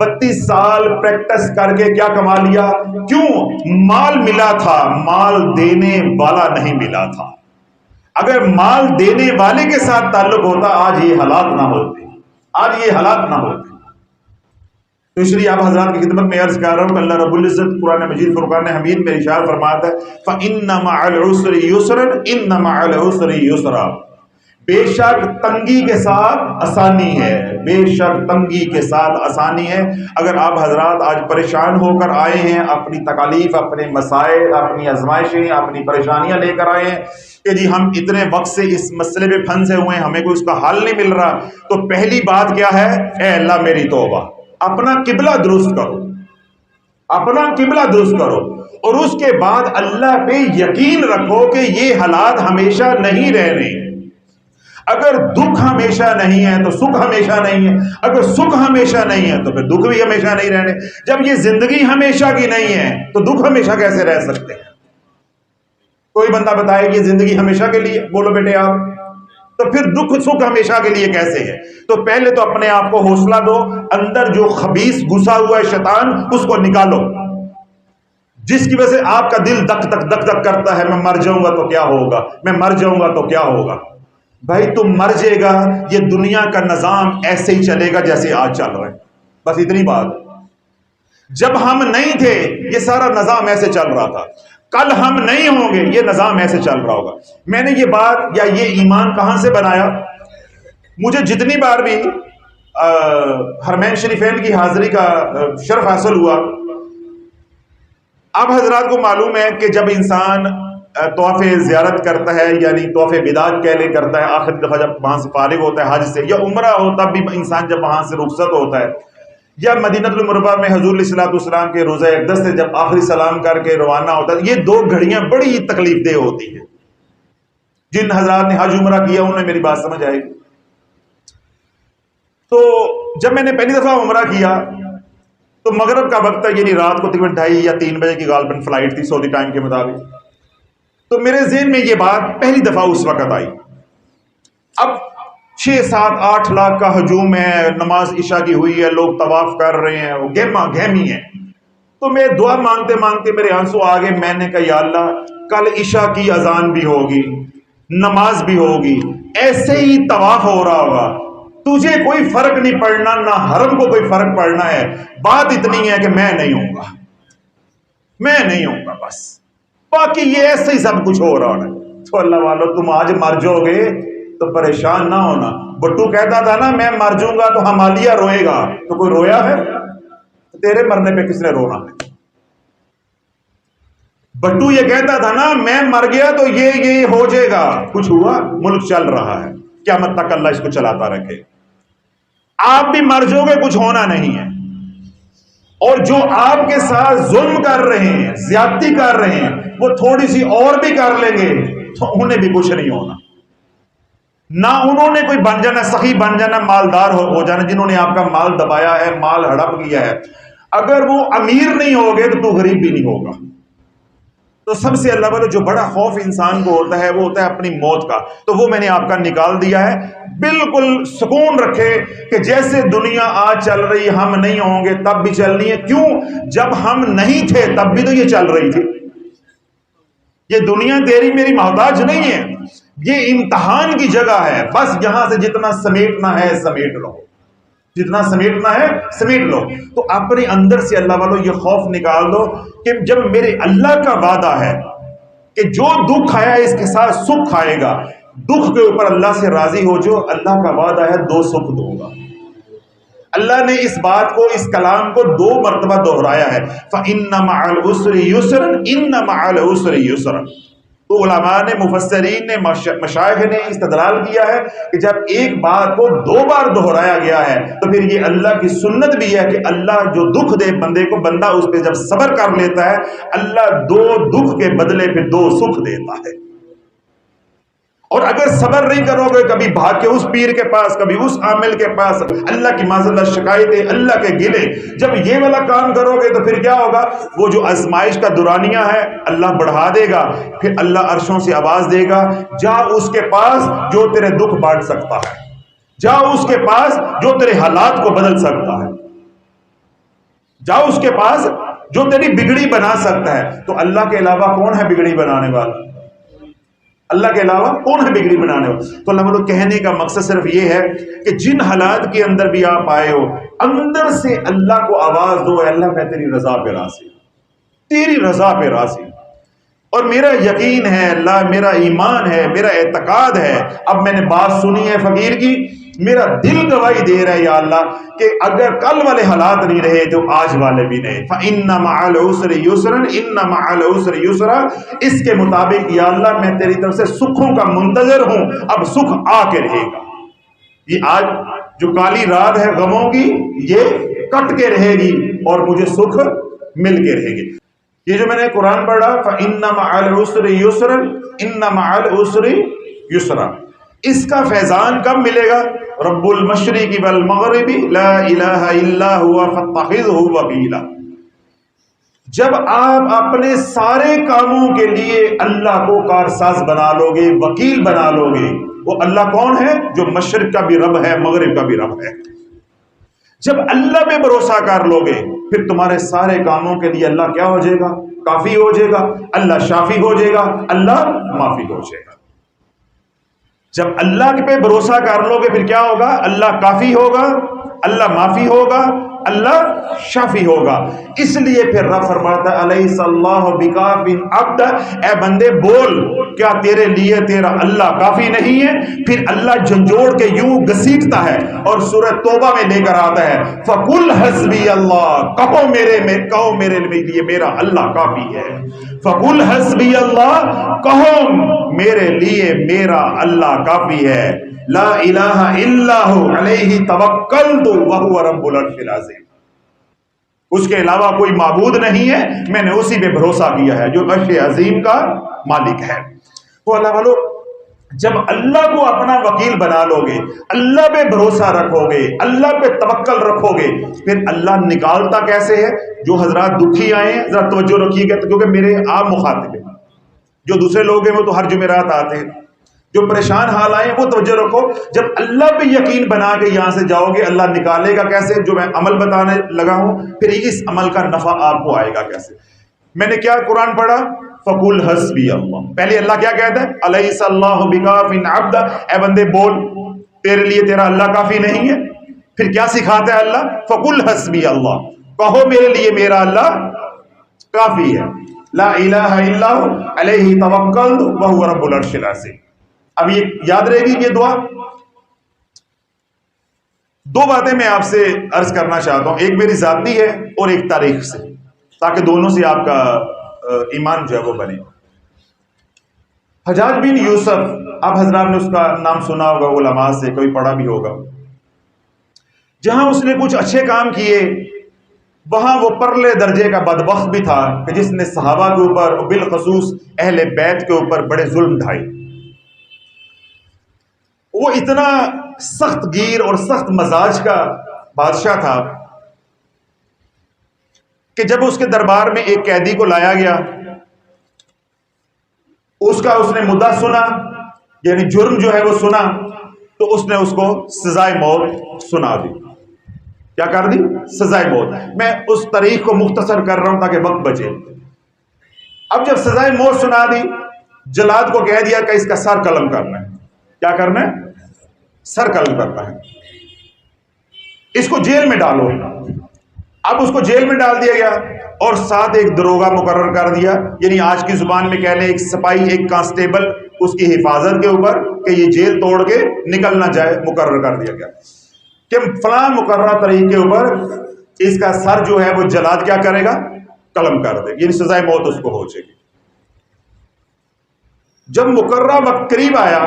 32 سال پریکٹس کر کے کیا کما لیا؟ کیوں؟ مال ملا تھا، مال دینے والا نہیں ملا تھا۔ اگر مال دینے والے کے ساتھ تعلق ہوتا آج یہ حالات نہ ہوتے، آج یہ حالات نہ ہوتے۔ تو اس لیے آپ حضرات کی خدمت میں عرض کر رہا ہوں کہ اللہ رب العزت قرآن مجید فرقان حمید میں ارشاد فرماتا ہے فَإِنَّ مَعَ الْعُسْرِ يُسْرًا إِنَّ مَعَ الْعُسْرِ يُسْرًا، بے شک تنگی کے ساتھ آسانی ہے، بے شک تنگی کے ساتھ آسانی ہے۔ اگر آپ حضرات آج پریشان ہو کر آئے ہیں، اپنی تکالیف، اپنے مسائل، اپنی آزمائشیں، اپنی پریشانیاں لے کر آئے ہیں کہ جی ہم اتنے وقت سے اس مسئلے پہ پھنسے ہوئے ہیں، ہمیں کوئی اس کا حل نہیں مل رہا، تو پہلی بات کیا ہے؟ اے اللہ میری توبہ، اپنا قبلہ درست کرو، اپنا قبلہ درست کرو، اور اس کے بعد اللہ پہ یقین رکھو کہ یہ حالات ہمیشہ نہیں رہنے۔ اگر دکھ ہمیشہ نہیں ہے تو سکھ ہمیشہ نہیں ہے، اگر سکھ ہمیشہ نہیں ہے تو پھر دکھ بھی ہمیشہ نہیں رہنے۔ جب یہ زندگی ہمیشہ کی نہیں ہے تو دکھ ہمیشہ کیسے رہ سکتے ہیں؟ کوئی بندہ بتائے کہ یہ زندگی ہمیشہ کے لیے، بولو بیٹے آپ، تو پھر دکھ سکھ ہمیشہ کے لیے کیسے ہے؟ تو پہلے تو اپنے آپ کو حوصلہ دو، اندر جو خبیث گھسا ہوا ہے شیطان اس کو نکالو، جس کی وجہ سے آپ کا دل دک دک کرتا ہے، میں مر جاؤں گا تو کیا ہوگا، میں مر جاؤں گا تو کیا ہوگا۔ بھائی تم مر جائے گا، یہ دنیا کا نظام ایسے ہی چلے گا جیسے آج چل رہا ہے، بس اتنی بات۔ جب ہم نہیں تھے یہ سارا نظام ایسے چل رہا تھا، کل ہم نہیں ہوں گے یہ نظام ایسے چل رہا ہوگا۔ میں نے یہ بات یا یہ ایمان کہاں سے بنایا؟ مجھے جتنی بار بھی حرمین شریفین کی حاضری کا شرف حاصل ہوا، آپ حضرات کو معلوم ہے کہ جب انسان طواف زیارت کرتا ہے، یعنی طواف وداع کہہ لے کرتا ہے، آخری دفعہ جب وہاں سے فارغ ہوتا ہے حج سے، یا عمرہ ہو تب بھی انسان جب وہاں سے رخصت ہوتا ہے، یا مدینہ المنورہ میں حضور علیہ الصلوۃ والسلام کے روضہ اقدس سے جب آخری سلام کر کے روانہ ہوتا ہے، یہ 2 گھڑیاں بڑی تکلیف دہ ہوتی ہیں۔ جن حضرات نے حج عمرہ کیا انہیں میری بات سمجھ آئے گی۔ تو جب میں نے پہلی دفعہ عمرہ کیا تو مغرب کا وقت تھا، یعنی رات کو تقریباً 2:30 یا 3 بجے کی غالباً فلائٹ تھی سعودی ٹائم کے مطابق۔ تو میرے ذہن میں یہ بات پہلی دفعہ اس وقت آئی، اب 6 7 8 لاکھ کا ہجوم ہے، نماز عشاء کی ہوئی ہے، لوگ طواف کر رہے ہیں، وہ گہما گہمی ہے۔ تو میں دعا مانگتے مانگتے میرے آنسو آ گئے، میں نے کہا یا اللہ کل عشاء کی اذان بھی ہوگی، نماز بھی ہوگی، ایسے ہی طواف ہو رہا ہوگا، تجھے کوئی فرق نہیں پڑنا، نہ حرم کو کوئی فرق پڑنا ہے، بات اتنی ہے کہ میں نہیں ہوں گا، میں نہیں ہوں گا، بس باقی یہ ایسے ہی سب کچھ ہو رہا ہے۔ تو اللہ والو تم آج مر جاؤ گے تو پریشان نہ ہونا۔ بٹو کہتا تھا نا میں مر جاؤں گا تو ہمالیہ روئے گا، تو کوئی رویا ہے؟ تیرے مرنے پہ کس نے رونا ہے؟ بٹو یہ کہتا تھا نا میں مر گیا تو یہ ہو جائے گا، کچھ ہوا؟ ملک چل رہا ہے، قیامت تک اللہ اس کو چلاتا رکھے۔ آپ بھی مر جاؤ گے، کچھ ہونا نہیں ہے، اور جو آپ کے ساتھ ظلم کر رہے ہیں، زیادتی کر رہے ہیں، وہ تھوڑی سی اور بھی کر لیں گے تو انہیں بھی کچھ نہیں ہونا۔ نہ انہوں نے کوئی بن جانا، سخی بن جانا، مالدار ہو جانا، جنہوں نے آپ کا مال دبایا ہے، مال ہڑپ کیا ہے، اگر وہ امیر نہیں ہوگے تو غریب بھی نہیں ہوگا۔ تو سب سے اللہ والے جو بڑا خوف انسان کو ہوتا ہے وہ ہوتا ہے اپنی موت کا، تو وہ میں نے آپ کا نکال دیا ہے۔ بالکل سکون رکھے کہ جیسے دنیا آج چل رہی، ہم نہیں ہوں گے تب بھی چلنی ہے۔ کیوں؟ جب ہم نہیں تھے تب بھی تو یہ چل رہی تھی۔ یہ دنیا تیری میری محتاج نہیں ہے، یہ امتحان کی جگہ ہے، بس یہاں سے جتنا سمیٹنا ہے سمیٹ لو، جتنا سمیٹنا ہے سمیٹ لو۔ تو اپنے اندر سے اللہ والوں یہ خوف نکال دو کہ جب میرے اللہ کا وعدہ ہے کہ جو دکھ آیا اس کے ساتھ سکھ آئے گا، دکھ کے اوپر اللہ سے راضی ہو، جو اللہ کا وعدہ ہے 2 سکھ دوں گا۔ اللہ نے اس بات کو، اس کلام کو 2 مرتبہ دہرایا ہے، فَإِنَّ مَعَ الْعُسْرِ يُسْرًا إِنَّ مَعَ الْعُسْرِ يُسْرًا۔ تو علماء نے، مفسرین نے، مشائخ نے استدلال کیا ہے کہ جب ایک بات کو 2 بار دہرایا گیا ہے تو پھر یہ اللہ کی سنت بھی ہے کہ اللہ جو دکھ دے بندے کو، بندہ اس پہ جب صبر کر لیتا ہے اللہ 2 دکھ کے بدلے پہ 2 سکھ دیتا ہے۔ اور اگر صبر نہیں کرو گے، کبھی بھاگ کے اس پیر کے پاس، کبھی اس عامل کے پاس، اللہ کی معذرت شکایتیں، اللہ کے گلے، جب یہ والا کام کرو گے تو پھر کیا ہوگا؟ وہ جو آزمائش کا دورانیہ ہے اللہ بڑھا دے گا، پھر اللہ عرشوں سے آواز دے گا جا اس کے پاس جو تیرے دکھ بانٹ سکتا ہے، جاؤ اس کے پاس جو تیرے حالات کو بدل سکتا ہے، جاؤ اس کے پاس جو تیری بگڑی بنا سکتا ہے۔ تو اللہ کے علاوہ کون ہے بگڑی بنانے والا؟ اللہ کے علاوہ کون ہے بگڑی بنانے والا؟ تو اللہ کہنے کا مقصد صرف یہ ہے کہ جن حالات کے اندر بھی آپ آئے ہو، اندر سے اللہ کو آواز دو، اے اللہ میں تیری رضا پہ راضی ہوں، تیری رضا پہ راضی ہوں، اور میرا یقین ہے اللہ، میرا ایمان ہے، میرا اعتقاد ہے۔ اب میں نے بات سنی ہے فقیر کی، میرا دل گواہی دے رہا ہے یا اللہ کہ اگر کل والے حالات نہیں رہے تو آج والے بھی نہیں۔ فَإِنَّ مَعَ الْعُسْرِ يُسْرًا إِنَّ مَعَ الْعُسْرِ يُسْرًا، اس کے مطابق یا اللہ میں تیری طرف سے سکھوں کا منتظر ہوں، اب سکھ آ کے رہے گا۔ یہ آج جو کالی رات ہے غموں کی، یہ کٹ کے رہے گی اور مجھے سکھ مل کے رہے گی۔ یہ جو میں نے قرآن پڑھا فَإِنَّ مَعَ الْعُسْرِ يُسْرًا إِنَّ مَعَ الْعُسْرِ يُسْرًا، اس کا فیضان کب ملے گا؟ رب المشرق والمغرب لا الہ الا هو فاتخذہ وکیلا، جب آپ اپنے سارے کاموں کے لیے اللہ کو کارساز بنا لو گے، وکیل بنا لو گے۔ وہ اللہ کون ہے؟ جو مشرق کا بھی رب ہے، مغرب کا بھی رب ہے۔ جب اللہ پہ بھروسہ کر لو گے پھر تمہارے سارے کاموں کے لیے اللہ کیا ہو جائے گا؟ کافی ہو جائے گا، اللہ شافی ہو جائے گا، اللہ معافی ہو جائے گا۔ جب اللہ پہ بھروسہ کر لو گے پھر کیا ہوگا؟ اللہ کافی ہوگا، اللہ معافی ہوگا، اللہ شافی ہوگا۔ اس لیے پھر رب فرماتا ہے الیس اللہ بکاف عبد، اے بندے بول کیا تیرے لیے تیرا اللہ کافی نہیں ہے؟ پھر اللہ جھنجھوڑ کے یوں گھسیٹتا ہے اور سورہ توبہ میں لے کر آتا ہے فقل حسبی اللہ، کہو میرے لیے میرا اللہ کافی ہے۔ فقل حسبی اللہ، کہو میرے لیے میرا اللہ کافی ہے۔ لا الہ الا ہو علیہ توکلت وہو رب العرش العظیم، اس کے علاوہ کوئی معبود نہیں ہے، میں نے اسی پہ بھروسہ کیا ہے جو عرش عظیم کا مالک ہے۔ تو اللہ والو جب اللہ کو اپنا وکیل بنا لو گے، اللہ پہ بھروسہ رکھو گے، اللہ پہ توکل رکھو گے، پھر اللہ نکالتا کیسے ہے؟ جو حضرات دکھی آئے ہیں ذرا توجہ رکھیے گا کیونکہ میرے آپ مخاطب ہیں، جو دوسرے لوگ ہیں وہ تو ہر جمعرات آتے ہیں، جو پریشان حال آئے وہ توجہ رکھو۔ جب اللہ پہ یقین بنا کے یہاں سے جاؤ گے اللہ نکالے گا کیسے؟ جو میں عمل بتانے لگا ہوں پھر اس عمل کا نفع آپ کو آئے گا کیسے؟ میں نے کیا قرآن پڑھا؟ فقل حسبی اللہ، پہلے اللہ کیا کہتا ہے؟ الیس اللہ بکاف عبد، اے بندے بول تیرے لیے تیرا اللہ کافی نہیں ہے؟ پھر کیا سکھاتا ہے اللہ؟ فقل حسبی اللہ، کہو میرے لیے میرا اللہ کافی ہے۔ لا الہ الا ہو علیہ توکلت وہو رب العرش العظیم۔ اب یہ یاد رہے گی یہ دعا۔ دو باتیں میں آپ سے عرض کرنا چاہتا ہوں، ایک میری ذاتی ہے اور ایک تاریخ سے، تاکہ دونوں سے آپ کا ایمان جو ہے وہ بنے۔ حجاج بن یوسف، آپ حضرات نے اس کا نام سنا ہوگا، علماء سے کوئی پڑھا بھی ہوگا۔ جہاں اس نے کچھ اچھے کام کیے وہاں وہ پرلے درجے کا بدبخت بھی تھا کہ جس نے صحابہ کے اوپر اور بالخصوص اہل بیت کے اوپر بڑے ظلم ڈھائے۔ وہ اتنا سخت گیر اور سخت مزاج کا بادشاہ تھا کہ جب اس کے دربار میں ایک قیدی کو لایا گیا، اس نے مدعا سنا، یعنی جرم جو ہے وہ سنا، تو اس نے اس کو سزائے موت سنا دی۔ کیا کر دی؟ سزائے موت۔ میں اس تاریخ کو مختصر کر رہا ہوں تاکہ وقت بچے۔ اب جب سزائے موت سنا دی، جلاد کو کہہ دیا کہ اس کا سر قلم کرنا ہے۔ کیا کرنا ہے؟ سر قلم کرنا ہے، اس کو جیل میں ڈالو۔ اب اس کو جیل میں ڈال دیا گیا اور ساتھ ایک دروغہ مقرر کر دیا، یعنی آج کی زبان میں کہہ لیں ایک سپاہی، ایک کانسٹیبل اس کی حفاظت کے اوپر کہ یہ جیل توڑ کے نکل نہ جائے، مقرر کر دیا گیا کہ فلاں مقررہ تاریخ کے اوپر اس کا سر جو ہے وہ جلاد کیا کرے گا؟ قلم کر دے، یعنی سزائے موت اس کو ہو جائے گی۔ جب مقررہ وقت قریب آیا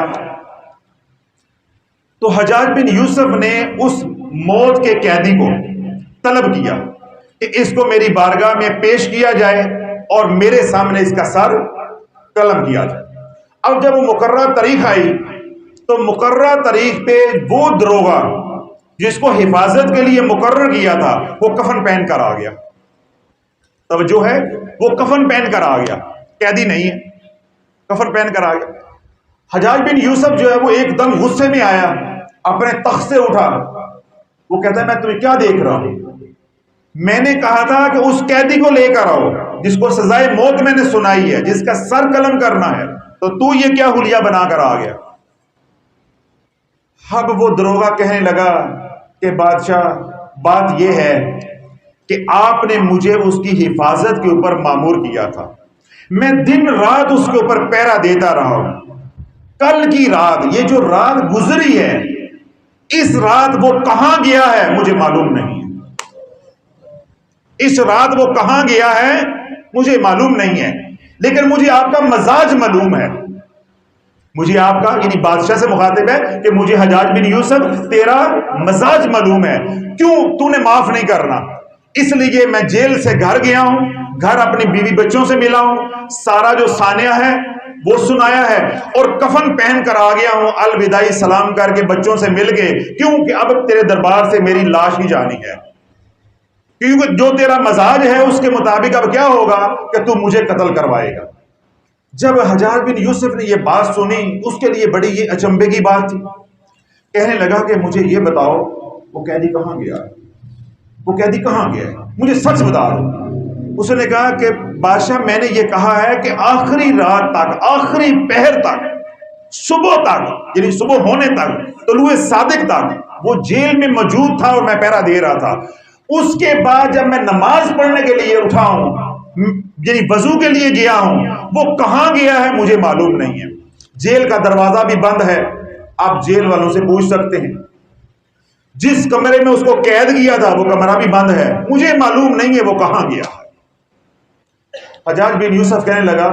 تو حجاج بن یوسف نے اس موت کے قیدی کو طلب کیا کہ اس کو میری بارگاہ میں پیش کیا جائے اور میرے سامنے اس کا سر قلم کیا جائے۔ اب جب وہ مقررہ تاریخ آئی تو مقررہ تاریخ پہ وہ دروغہ جس کو حفاظت کے لیے مقرر کیا تھا وہ کفن پہن کر آ گیا۔ توجہ ہے، وہ کفن پہن کر آ گیا، قیدی نہیں ہے، کفن پہن کر آ گیا۔ حجاج بن یوسف جو ہے وہ ایک دم غصے میں آیا اپنے تخت سے اٹھا. وہ کہتا ہے میں تمہیں کیا دیکھ رہا ہوں؟ میں نے کہا تھا کہ اس قیدی کو لے کر آؤ جس کو سزائے موت میں نے سنائی ہے، جس کا سر قلم کرنا ہے، تو یہ کیا حلیہ بنا کر آ گیا؟ اب وہ دروغہ کہنے لگا کہ بادشاہ بات یہ ہے کہ آپ نے مجھے اس کی حفاظت کے اوپر مامور کیا تھا، میں دن رات اس کے اوپر پہرا دیتا رہا ہوں. کل کی رات، یہ جو رات گزری ہے، اس رات وہ کہاں گیا ہے مجھے معلوم نہیں ہے. اس رات وہ کہاں گیا ہے مجھے معلوم نہیں ہے، لیکن مجھے آپ کا مزاج معلوم ہے. مجھے آپ کا، یعنی بادشاہ سے مخاطب ہے کہ مجھے حجاج بن یوسف تیرا مزاج معلوم ہے، کیوں تو نے معاف نہیں کرنا؟ اس لیے میں جیل سے گھر گیا ہوں، گھر اپنی بیوی بچوں سے ملا ہوں، سارا جو سانیہ ہے وہ سنایا ہے، اور کفن پہن کر آ گیا ہوں الوداعی سلام کر کے بچوں سے مل کے، کیونکہ اب تیرے دربار سے میری لاش ہی جانی ہے، کیونکہ جو تیرا مزاج ہے اس کے مطابق اب کیا ہوگا کہ تو مجھے قتل کروائے گا. جب حجاج بن یوسف نے یہ بات سنی، اس کے لیے بڑی یہ اچنبے کی بات تھی. کہنے لگا کہ مجھے یہ بتاؤ وہ قیدی کہاں گیا ہے؟ وہ قیدی کہاں گیا ہے؟ مجھے سچ بتا دو. اس نے کہا کہ بادشاہ میں نے یہ کہا ہے کہ آخری رات تک، آخری پہر تک، صبح تک، یعنی صبح ہونے تک، طلوع صادق تک وہ جیل میں موجود تھا اور میں پہرا دے رہا تھا. اس کے بعد جب میں نماز پڑھنے کے لیے اٹھا ہوں، یعنی وضو کے لیے گیا ہوں، وہ کہاں گیا ہے مجھے معلوم نہیں ہے. جیل کا دروازہ بھی بند ہے، آپ جیل والوں سے پوچھ سکتے ہیں. جس کمرے میں اس کو قید کیا تھا وہ کمرہ بھی بند ہے، مجھے معلوم نہیں ہے وہ کہاں گیا. حجاج بن یوسف کہنے لگا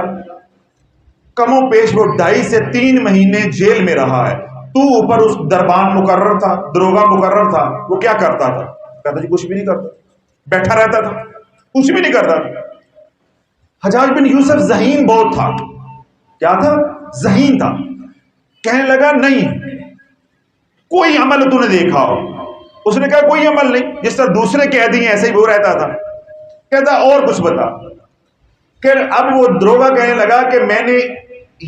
کم و بیش وہ 2.5 سے 3 مہینے جیل میں رہا ہے. تو اوپر اس دربان مقرر تھا، دروغہ مقرر تھا، وہ کیا کرتا تھا؟ کہتا جی کچھ بھی نہیں کرتا، بیٹھا رہتا تھا، کچھ بھی نہیں کرتا. حجاج بن یوسف ذہین بہت تھا. کیا تھا؟ ذہین تھا. کہنے لگا نہیں، کوئی عمل تو نے دیکھا ہو؟ اس نے کہا کوئی عمل نہیں، جس طرح دوسرے قیدی ہیں ایسے ہی وہ رہتا تھا. کہتا اور کچھ بتا. کہ اب وہ دروغہ کہنے لگا کہ میں نے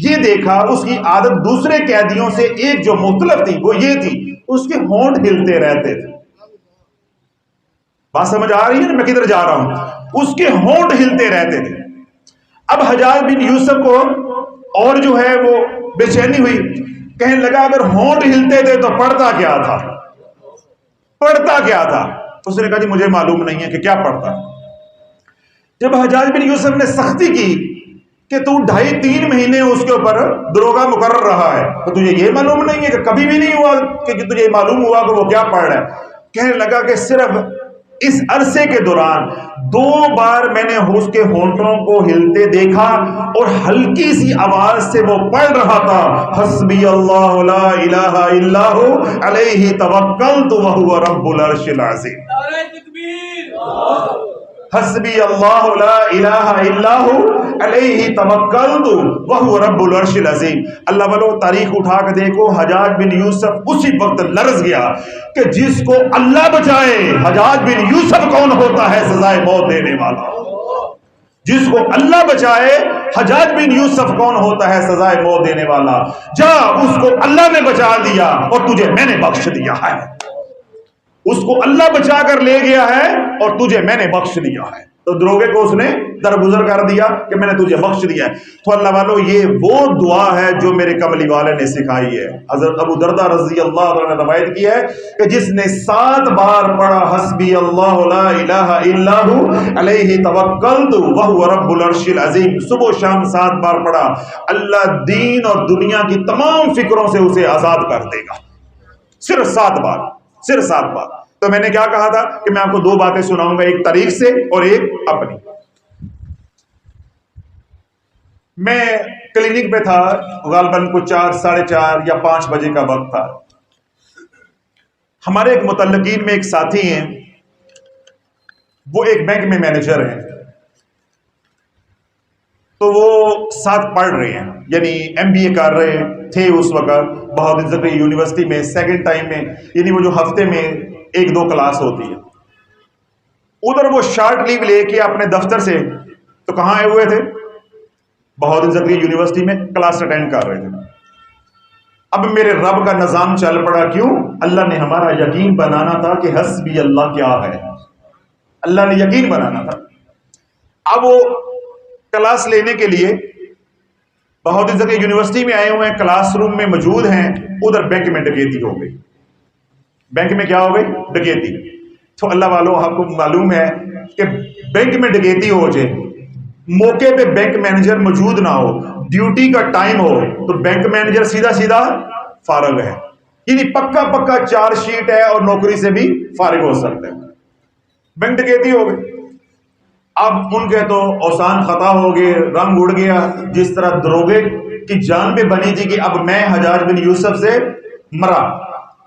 یہ دیکھا اس کی عادت دوسرے قیدیوں سے ایک جو مختلف تھی وہ یہ تھی، اس کے ہونٹ ہلتے رہتے تھے. بات سمجھ آ رہی ہے نا میں کدھر جا رہا ہوں؟ اس کے ہونٹ ہلتے رہتے تھے. اب حجاج بن یوسف کو اور جو ہے وہ بے چینی ہوئی. کہنے لگا اگر ہونٹ ہلتے تھے تو پڑھتا کیا تھا؟ پڑھتا کیا تھا؟ اس نے کہا جی مجھے معلوم نہیں ہے کہ کیا پڑھتا. جب حجاج بن یوسف نے سختی کی کہ تو 2.5-3 مہینے اس کے اوپر دروغہ مقرر رہا ہے، تو تجھے یہ معلوم نہیں ہے کہ کبھی بھی نہیں ہوا کہ تجھے معلوم ہوا کہ وہ کیا پڑھ رہا ہے؟ کہنے لگا کہ صرف اس عرصے کے دوران 2 بار میں نے اس کے ہونٹوں کو ہلتے دیکھا اور ہلکی سی آواز سے وہ پڑھ رہا تھا حسبی اللہ لا الہ الا ہو علیہ توکلت وہو رب العرش العظیم. حسبی اللہ لا الہ الا ہو علیہ توکلت وہو رب العرش العظیم. اللہ والو تاریخ اٹھا کے دیکھو، حجاج بن یوسف اسی وقت لرز گیا کہ جس کو اللہ بچائے. حجاج بن یوسف کون ہوتا ہے؟ سزائے موت دینے والا. جس کو اللہ بچائے، حجاج بن یوسف کون ہوتا ہے؟ سزائے موت دینے والا. جا اس کو اللہ نے بچا دیا اور تجھے میں نے بخش دیا ہے. اس کو اللہ بچا کر لے گیا ہے اور تجھے میں نے بخش دیا ہے. تو دروغے کو اس نے درگزر کر دیا کہ میں نے تجھے بخش دیا ہے. تو اللہ والو یہ وہ دعا ہے جو میرے کملی والے نے سکھائی ہے. حضرت ابو دردہ رضی اللہ عنہ نے روایت کی ہے کہ جس نے 7 بار پڑھا حسبی اللہ لا الہ الا ہو علیہ توکلت وہو رب العرش العظیم، صبح و شام 7 بار پڑھا، اللہ دین اور دنیا کی تمام فکروں سے اسے آزاد کر دے گا. صرف 7 بار، صرف 7 بار. تو میں نے کیا کہا تھا کہ میں آپ کو 2 باتیں سناؤں گا، ایک تاریخ سے اور ایک اپنی. میں کلینک پہ تھا، غالباً کو 4 ساڑھے 4 یا 5 بجے کا وقت تھا. ہمارے ایک متعلقین میں ایک ساتھی ہیں، وہ ایک بینک میں مینیجر ہیں. تو وہ ساتھ پڑھ رہے ہیں، یعنی ایم بی اے کر رہے تھے اس وقت بہاؤالدین زکریا یونیورسٹی میں 2nd ٹائم میں، یعنی وہ جو ہفتے میں 1-2 کلاس ہوتی ہے. ادھر وہ شارٹ لیو لے کے اپنے دفتر سے تو کہاں آئے ہوئے تھے؟ بہاؤالدین زکریا یونیورسٹی میں کلاس اٹینڈ کر رہے تھے. اب میرے رب کا نظام چل پڑا. کیوں؟ اللہ نے ہمارا یقین بنانا تھا کہ حسبی اللہ کیا ہے. اللہ نے یقین بنانا تھا. اب وہ کلاس لینے کے لیے بہت ہی جگہ یونیورسٹی میں آئے ہوئے ہیں, کلاس روم میں موجود ہیں, ادھر بینک میں ڈکیتی ہو گئی. بینک میں کیا ہو گئی؟ ڈکیتی. تو اللہ والوں, آپ کو معلوم ہے کہ بینک میں ڈکیتی ہو جائے, موقع پہ بینک مینیجر موجود نہ ہو, ڈیوٹی کا ٹائم ہو, تو بینک مینیجر سیدھا فارغ ہے, یعنی پکا چارج شیٹ ہے اور نوکری سے بھی فارغ ہو سکتے ہیں. بینک ڈکیتی ہو گئی. اب ان کے تو اوسان خطا ہو گئے, رنگ اڑ گیا, جس طرح دروگے کی جان پہ بنی تھی کہ اب میں حجاج بن یوسف سے مرا,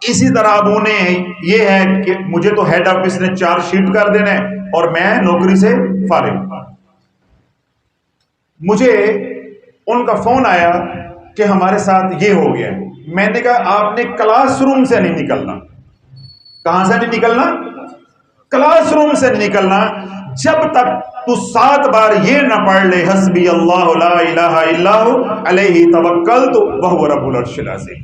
اسی طرح اب انہیں یہ ہے کہ مجھے تو ہیڈ آفس نے چارج شیٹ کر دینا ہے اور میں نوکری سے فارغ. مجھے ان کا فون آیا کہ ہمارے ساتھ یہ ہو گیا. میں نے کہا آپ نے کلاس روم سے نہیں نکلنا. کہاں سے نہیں نکلنا؟ کلاس روم سے نہیں نکلنا جب تک تو 7 بار یہ نہ پڑھ لے حسبی اللہ لا الہ الا ہو علیہ توکلت وہو رب العرش العظیم.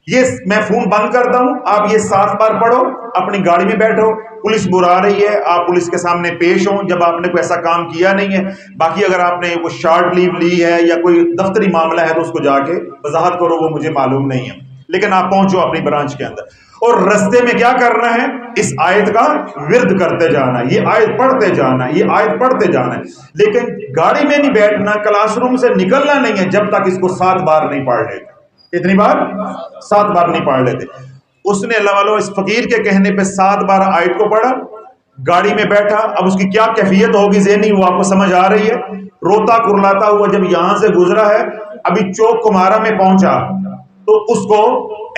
یہ میں فون بند کرتا ہوں, آپ یہ 7 بار پڑھو, اپنی گاڑی میں بیٹھو, پولیس برا رہی ہے, آپ پولیس کے سامنے پیش ہوں جب آپ نے کوئی ایسا کام کیا نہیں ہے. باقی اگر آپ نے وہ شارٹ لیو لی ہے یا کوئی دفتری معاملہ ہے تو اس کو جا کے وضاحت کرو, وہ مجھے معلوم نہیں ہے, لیکن آپ پہنچو اپنی برانچ کے اندر. اور رستے میں کیا کرنا ہے؟ اس آیت کا ورد کرتے جانا, یہ آیت پڑھتے جانا, یہ آیت پڑھتے جانا. لیکن گاڑی میں نہیں بیٹھنا, کلاس روم سے نکلنا نہیں ہے جب تک اس کو 7 بار نہیں پڑھ لیتے. کتنی بار؟ 7 بار نہیں پڑھ لیتے. اس نے اللہ والوں اس فقیر کے کہنے پہ 7 بار آیت کو پڑھا, گاڑی میں بیٹھا. اب اس کی کیا کیفیت ہوگی ذہنی, وہ آپ کو سمجھ آ رہی ہے. روتا کرلاتا ہوا جب یہاں سے گزرا ہے, ابھی چوک کمارا میں پہنچا تو اس کو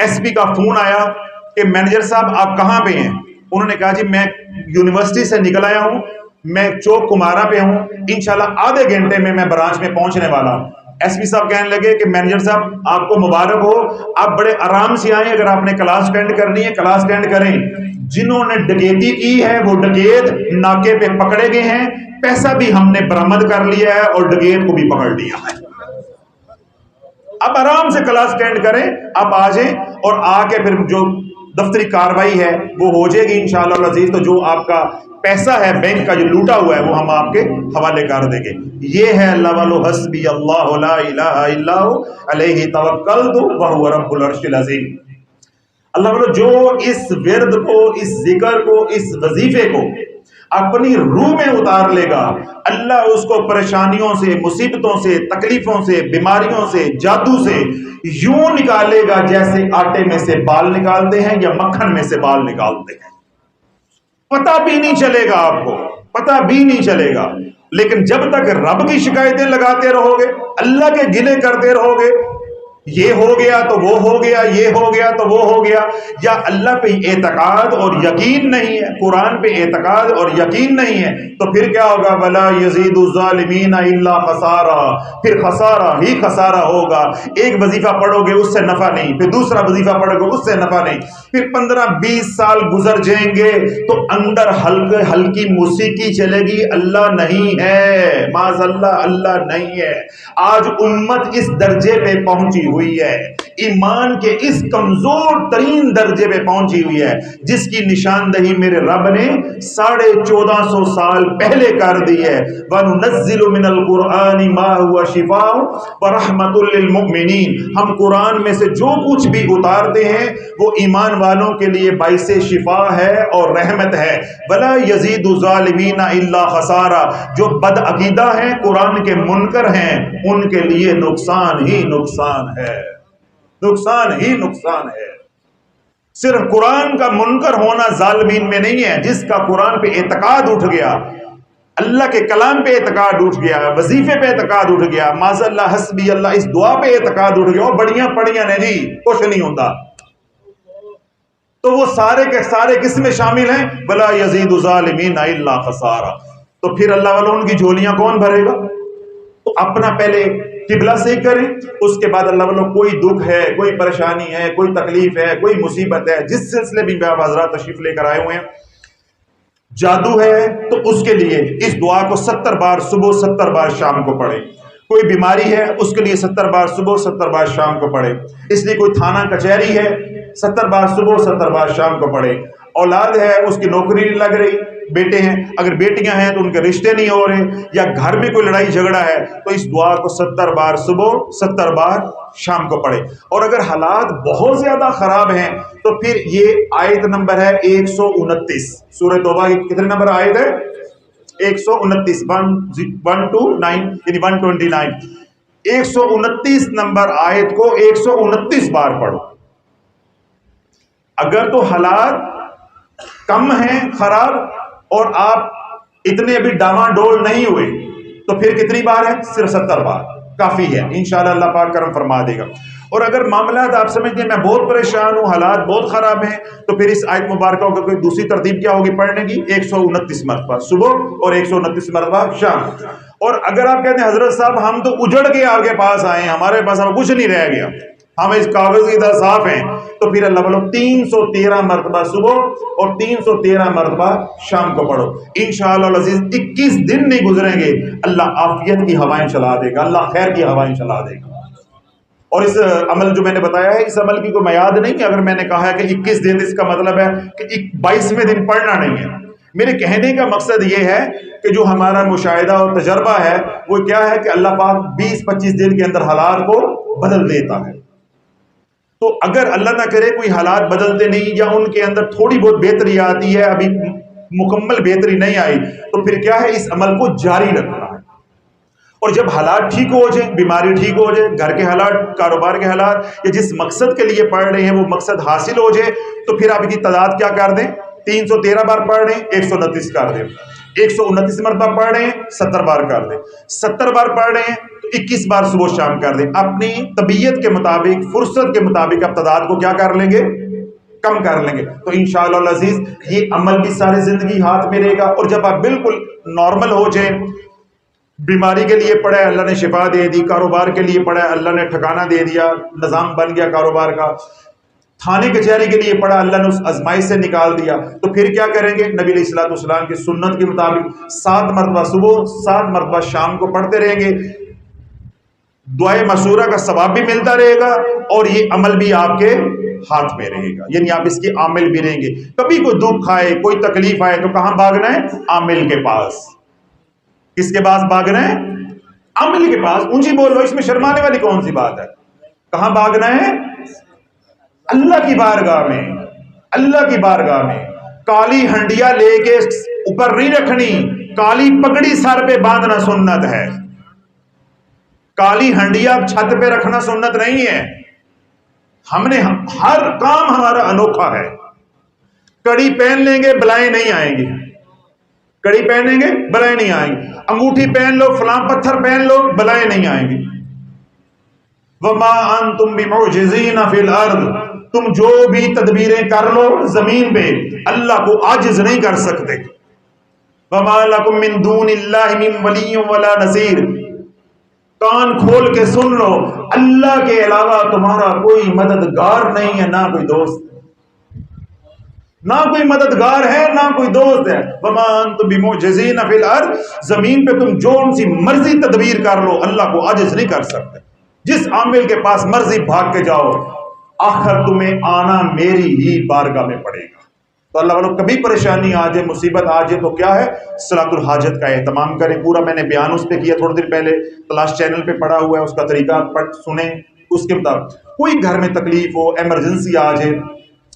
ایس پی کا فون آیا کہ مینیجر صاحب آپ کہاں پہ ہیں؟ انہوں نے کہا جی میں یونیورسٹی سے نکل آیا ہوں, میں چوک کمارا پہ ہوں, انشاءاللہ آدھے گھنٹے میں برانچ میں پہنچنے والا ہوں. ایس پی صاحب کہنے لگے کہ مینیجر صاحب آپ کو مبارک ہو, آپ بڑے آرام سے آئیں, اگر آپ نے کلاس اٹینڈ کرنی ہے کلاس اٹینڈ کریں. جنہوں نے ڈکیتی کی ہے وہ ڈکیت ناکے پہ پکڑے گئے ہیں, پیسہ بھی ہم نے برآمد کر لیا ہے اور ڈکیت کو بھی پکڑ لیا ہے. اب آرام سے کلاس اٹینڈ کریں, آپ آ جائیں اور آ کے پھر جو دفتری کاروائی ہے وہ ہو جائے گی انشاءاللہ العزیز. تو جو آپ کا پیسہ ہے بینک کا جو لوٹا ہوا ہے وہ ہم آپ کے حوالے کر دیں گے. یہ ہے اللہ والو حسبی اللہ لا الہ الا ہو علیہ توکلت وہو رب العرش العظیم. اللہ والو جو اس ورد کو, اس ذکر کو, اس وظیفے کو اپنی روح میں اتار لے گا, اللہ اس کو پریشانیوں سے, مصیبتوں سے, تکلیفوں سے, بیماریوں سے, جادو سے یوں نکالے گا جیسے آٹے میں سے بال نکالتے ہیں یا مکھن میں سے بال نکالتے ہیں. پتہ بھی نہیں چلے گا, آپ کو پتہ بھی نہیں چلے گا. لیکن جب تک رب کی شکایتیں لگاتے رہو گے, اللہ کے گلے کرتے رہو گے, یہ ہو گیا تو وہ ہو گیا, یہ ہو گیا تو وہ ہو گیا, یا اللہ پہ اعتقاد اور یقین نہیں ہے, قرآن پہ اعتقاد اور یقین نہیں ہے, تو پھر کیا ہوگا؟ وَلَا يَزِيدُ الظَّالِمِينَ إِلَّا خَسَارًا. پھر خسارہ ہی خسارہ ہوگا. ایک وظیفہ پڑھو گے اس سے نفع نہیں, پھر دوسرا وظیفہ پڑھو گے اس سے نفع نہیں, پھر 15-20 سال گزر جائیں گے تو اندر ہلکی موسیقی چلے گی, اللہ نہیں ہے, معاذ اللہ اللہ نہیں ہے. آج امت اس درجے پہ پہنچی ہوئی ہے, ایمان کے اس کمزور ترین درجے پہ پہنچی ہوئی ہے, جس کی نشاندہی میرے رب نے 1450 سال پہلے کر دی ہے. وَنُنَزِّلُ مِنَ الْقُرْآنِ مَا هُوَ شِفَاءٌ وَرَحْمَةٌ لِّلْمُؤْمِنِينَ. ہم قرآن میں سے جو کچھ بھی اتارتے ہیں وہ ایمان والوں کے لیے باعث شفا ہے اور رحمت ہے. وَلَا يَزِيدُ الظَّالِمِينَ إِلَّا خَسَارًا. جو بد عقیدہ ہیں, قرآن کے منکر ہیں, ان کے لیے نقصان ہی نقصان ہے, نقصان ہی نقصان ہے. صرف قرآن کا منکر ہونا ظالمین میں نہیں ہے. جس کا قرآن پہ اعتقاد اٹھ گیا, اللہ کے کلام پہ اعتقاد اٹھ گیا, وظیفے پہ اعتقاد اٹھ گیا, معاذ اللہ حسبی اللہ اس دعا پہ اعتقاد اٹھ گیا, اور بڑیاں پڑیاں نے جی کچھ نہیں ہوتا, تو وہ سارے کے سارے کس میں شامل ہیں؟ وَلَا يَزِيدُ الظَّالِمِينَ إِلَّا خَسَارًا. تو پھر اللہ والوں ان کی جھولیاں کون بھرے گا؟ تو اپنا پہلے قبلہ صحیح کریں, اس کے بعد اللہ والوں کوئی دکھ ہے, کوئی پریشانی ہے, کوئی تکلیف ہے, کوئی مصیبت ہے, جس سلسلے بھی آپ حضرات تشریف لے کر آئے ہوئے ہیں, جادو ہے تو اس کے لیے اس دعا کو 70 بار صبح 70 بار شام کو پڑھیں. کوئی بیماری ہے اس کے لیے 70 بار صبح 70 بار شام کو پڑھے. اس لیے کوئی تھانہ کچہری ہے 70 بار صبح 70 بار شام کو پڑھے. اولاد ہے اس کی نوکری نہیں لگ رہی، بیٹے ہیں اگر بیٹیاں ہیں تو ان کے رشتے نہیں ہو رہے، یا گھر میں کوئی لڑائی جھگڑا ہے تو اس دعا کو 70 بار صبح 70 بار شام کو پڑھے. اور اگر حالات بہت زیادہ خراب ہیں تو پھر یہ آیت نمبر ہے 129 سورہ توبہ کی. کتنے نمبر آیت ہے؟ 129 129 یعنی 129. 129 نمبر آیت کو 129 بار پڑھو. اگر تو حالات کم ہیں خراب اور آپ اتنے بھی ڈاما ڈول نہیں ہوئے تو پھر کتنی بار ہے؟ صرف 70 بار کافی ہے. انشاءاللہ اللہ پاک کرم فرما دے گا. اور اگر معاملات آپ سمجھتے ہیں میں بہت پریشان ہوں، حالات بہت خراب ہیں، تو پھر اس آیت مبارکہ کو کوئی دوسری ترتیب کیا ہوگی پڑھنے کی؟ 129 مرتبہ صبح اور 129 مرتبہ شام. اور اگر آپ کہتے ہیں حضرت صاحب ہم تو اجڑ کے آپ کے پاس آئے ہیں، ہمارے پاس اب کچھ نہیں رہ گیا، ہم اس کاغذ کی طرح صاف ہیں، تو پھر اللہ بولو 313 مرتبہ صبح اور 313 مرتبہ شام کو پڑھو. انشاءاللہ العزیز 21 دن نہیں گزریں گے اللہ عافیت کی ہوائیں چلا دے گا، اللہ خیر کی ہوائیں چلا دے گا. اور اس عمل جو میں نے بتایا ہے، اس عمل کی کوئی میعاد نہیں کہ اگر میں نے کہا ہے کہ 21 دن، اس کا مطلب ہے کہ 22ویں دن پڑھنا نہیں ہے. میرے کہنے کا مقصد یہ ہے کہ جو ہمارا مشاہدہ اور تجربہ ہے وہ کیا ہے کہ اللہ پاک 20-25 دن کے اندر حالات کو بدل دیتا ہے. تو اگر اللہ نہ کرے کوئی حالات بدلتے نہیں یا ان کے اندر تھوڑی بہت بہتری آتی ہے، ابھی مکمل بہتری نہیں آئی، تو پھر کیا ہے اس عمل کو جاری رکھنا ہے. اور جب حالات ٹھیک ہو جائیں، بیماری ٹھیک ہو جائے، گھر کے حالات، کاروبار کے حالات، یا جس مقصد کے لیے پڑھ رہے ہیں وہ مقصد حاصل ہو جائے، تو پھر آپ کی تعداد کیا کر دیں؟ 313 بار پڑھ رہے ہیں 129 کر دیں. 129 مرتبہ پڑھ رہے ہیں 70 بار کر دیں. 70 بار پڑھ رہے ہیں تو 21 بار صبح شام کر دیں. اپنی طبیعت کے مطابق، فرصت کے مطابق آپ تعداد کو کیا کر لیں گے؟ کم کر لیں گے. تو انشاءاللہ العزیز یہ عمل بھی ساری زندگی ہاتھ میں رہے گا. اور جب آپ بالکل نارمل ہو جائیں، بیماری کے لیے پڑھے اللہ نے شفا دے دی، کاروبار کے لیے پڑھے اللہ نے ٹھکانہ دے دیا، نظام بن گیا کاروبار کا، تھانے کچہری کے لیے پڑھا اللہ نے اس آزمائش سے نکال دیا، تو پھر کیا کریں گے؟ نبی علیہ الصلوۃ والسلام کی سنت کے مطابق 7 مرتبہ صبح 7 مرتبہ شام کو پڑھتے رہیں گے. دعائے مسورہ کا ثواب بھی ملتا رہے گا اور یہ عمل بھی آپ کے ہاتھ میں رہے گا، یعنی آپ اس کے عامل بھی رہیں گے. کبھی کوئی دکھ آئے، کوئی تکلیف آئے تو کہاں بھاگنا ہے؟ عامل کے پاس. کس کے پاس بھاگنا ہے؟ عامل کے پاس. اونچی بولو، اس میں شرمانے والی کون سی بات ہے؟ کہاں بھاگنا ہے؟ اللہ کی بارگاہ میں. اللہ کی بارگاہ میں کالی ہنڈیا لے کے اوپر نہیں رکھنی، کالی پگڑی سر پہ باندھنا سنت ہے. کالی ہنڈیا چھت پہ رکھنا سنت نہیں ہے. ہم نے ہر کام ہمارا انوکھا ہے. کڑی پہن لیں گے بلائیں نہیں آئیں گی، کڑی پہنیں گے بلائیں نہیں آئیں گی. انگوٹھی پہن لو، فلاں پتھر پہن لو، بلائیں نہیں آئیں گی. وما انتم بمعجزین فی الارض، تم جو بھی تدبیریں کر لو زمین پہ اللہ کو عاجز نہیں کر سکتے. وما لکم من دون اللہ من ولی ولا نصیر، کان کھول کے سن لو، اللہ کے علاوہ تمہارا کوئی مددگار نہیں ہے، نہ کوئی دوست، نہ کوئی مددگار ہے، نہ کوئی دوست ہے. وما انتم بمعجزین فی الارض، زمین پہ تم جو ان سی مرضی تدبیر کر لو اللہ کو عاجز نہیں کر سکتے. جس عامل کے پاس مرضی بھاگ کے جاؤ، آخر تمہیں آنا میری ہی بارگاہ میں پڑے گا. تو اللہ والوں کبھی پریشانی آ جائے، مصیبت آ جائے تو کیا ہے؟ صلاۃ الحاجت کا اہتمام کریں. پورا میں نے بیان اس پہ کیا تھوڑی دیر پہلے، تلاش چینل پہ پڑا ہوا ہے، اس کا طریقہ پڑھ سنیں. اس کے مطابق کوئی گھر میں تکلیف ہو، ایمرجنسی آ جائے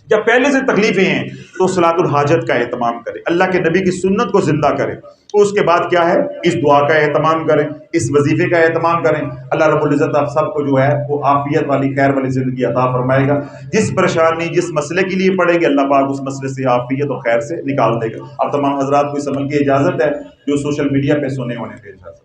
یا پہلے سے تکلیفیں ہیں تو صلاۃ الحاجت کا اہتمام کریں، اللہ کے نبی کی سنت کو زندہ کریں. اس کے بعد کیا ہے؟ اس دعا کا اہتمام کریں، اس وظیفے کا اہتمام کریں. اللہ رب العزت آپ سب کو جو ہے وہ عافیت والی، خیر والی زندگی عطا فرمائے گا. جس پریشانی، جس مسئلے کے لیے پڑھیں گے اللہ پاک اس مسئلے سے عافیت اور خیر سے نکال دے گا. اب تمام حضرات کو اس عمل کی اجازت ہے جو سوشل میڈیا پہ سنے ہونے کی اجازت.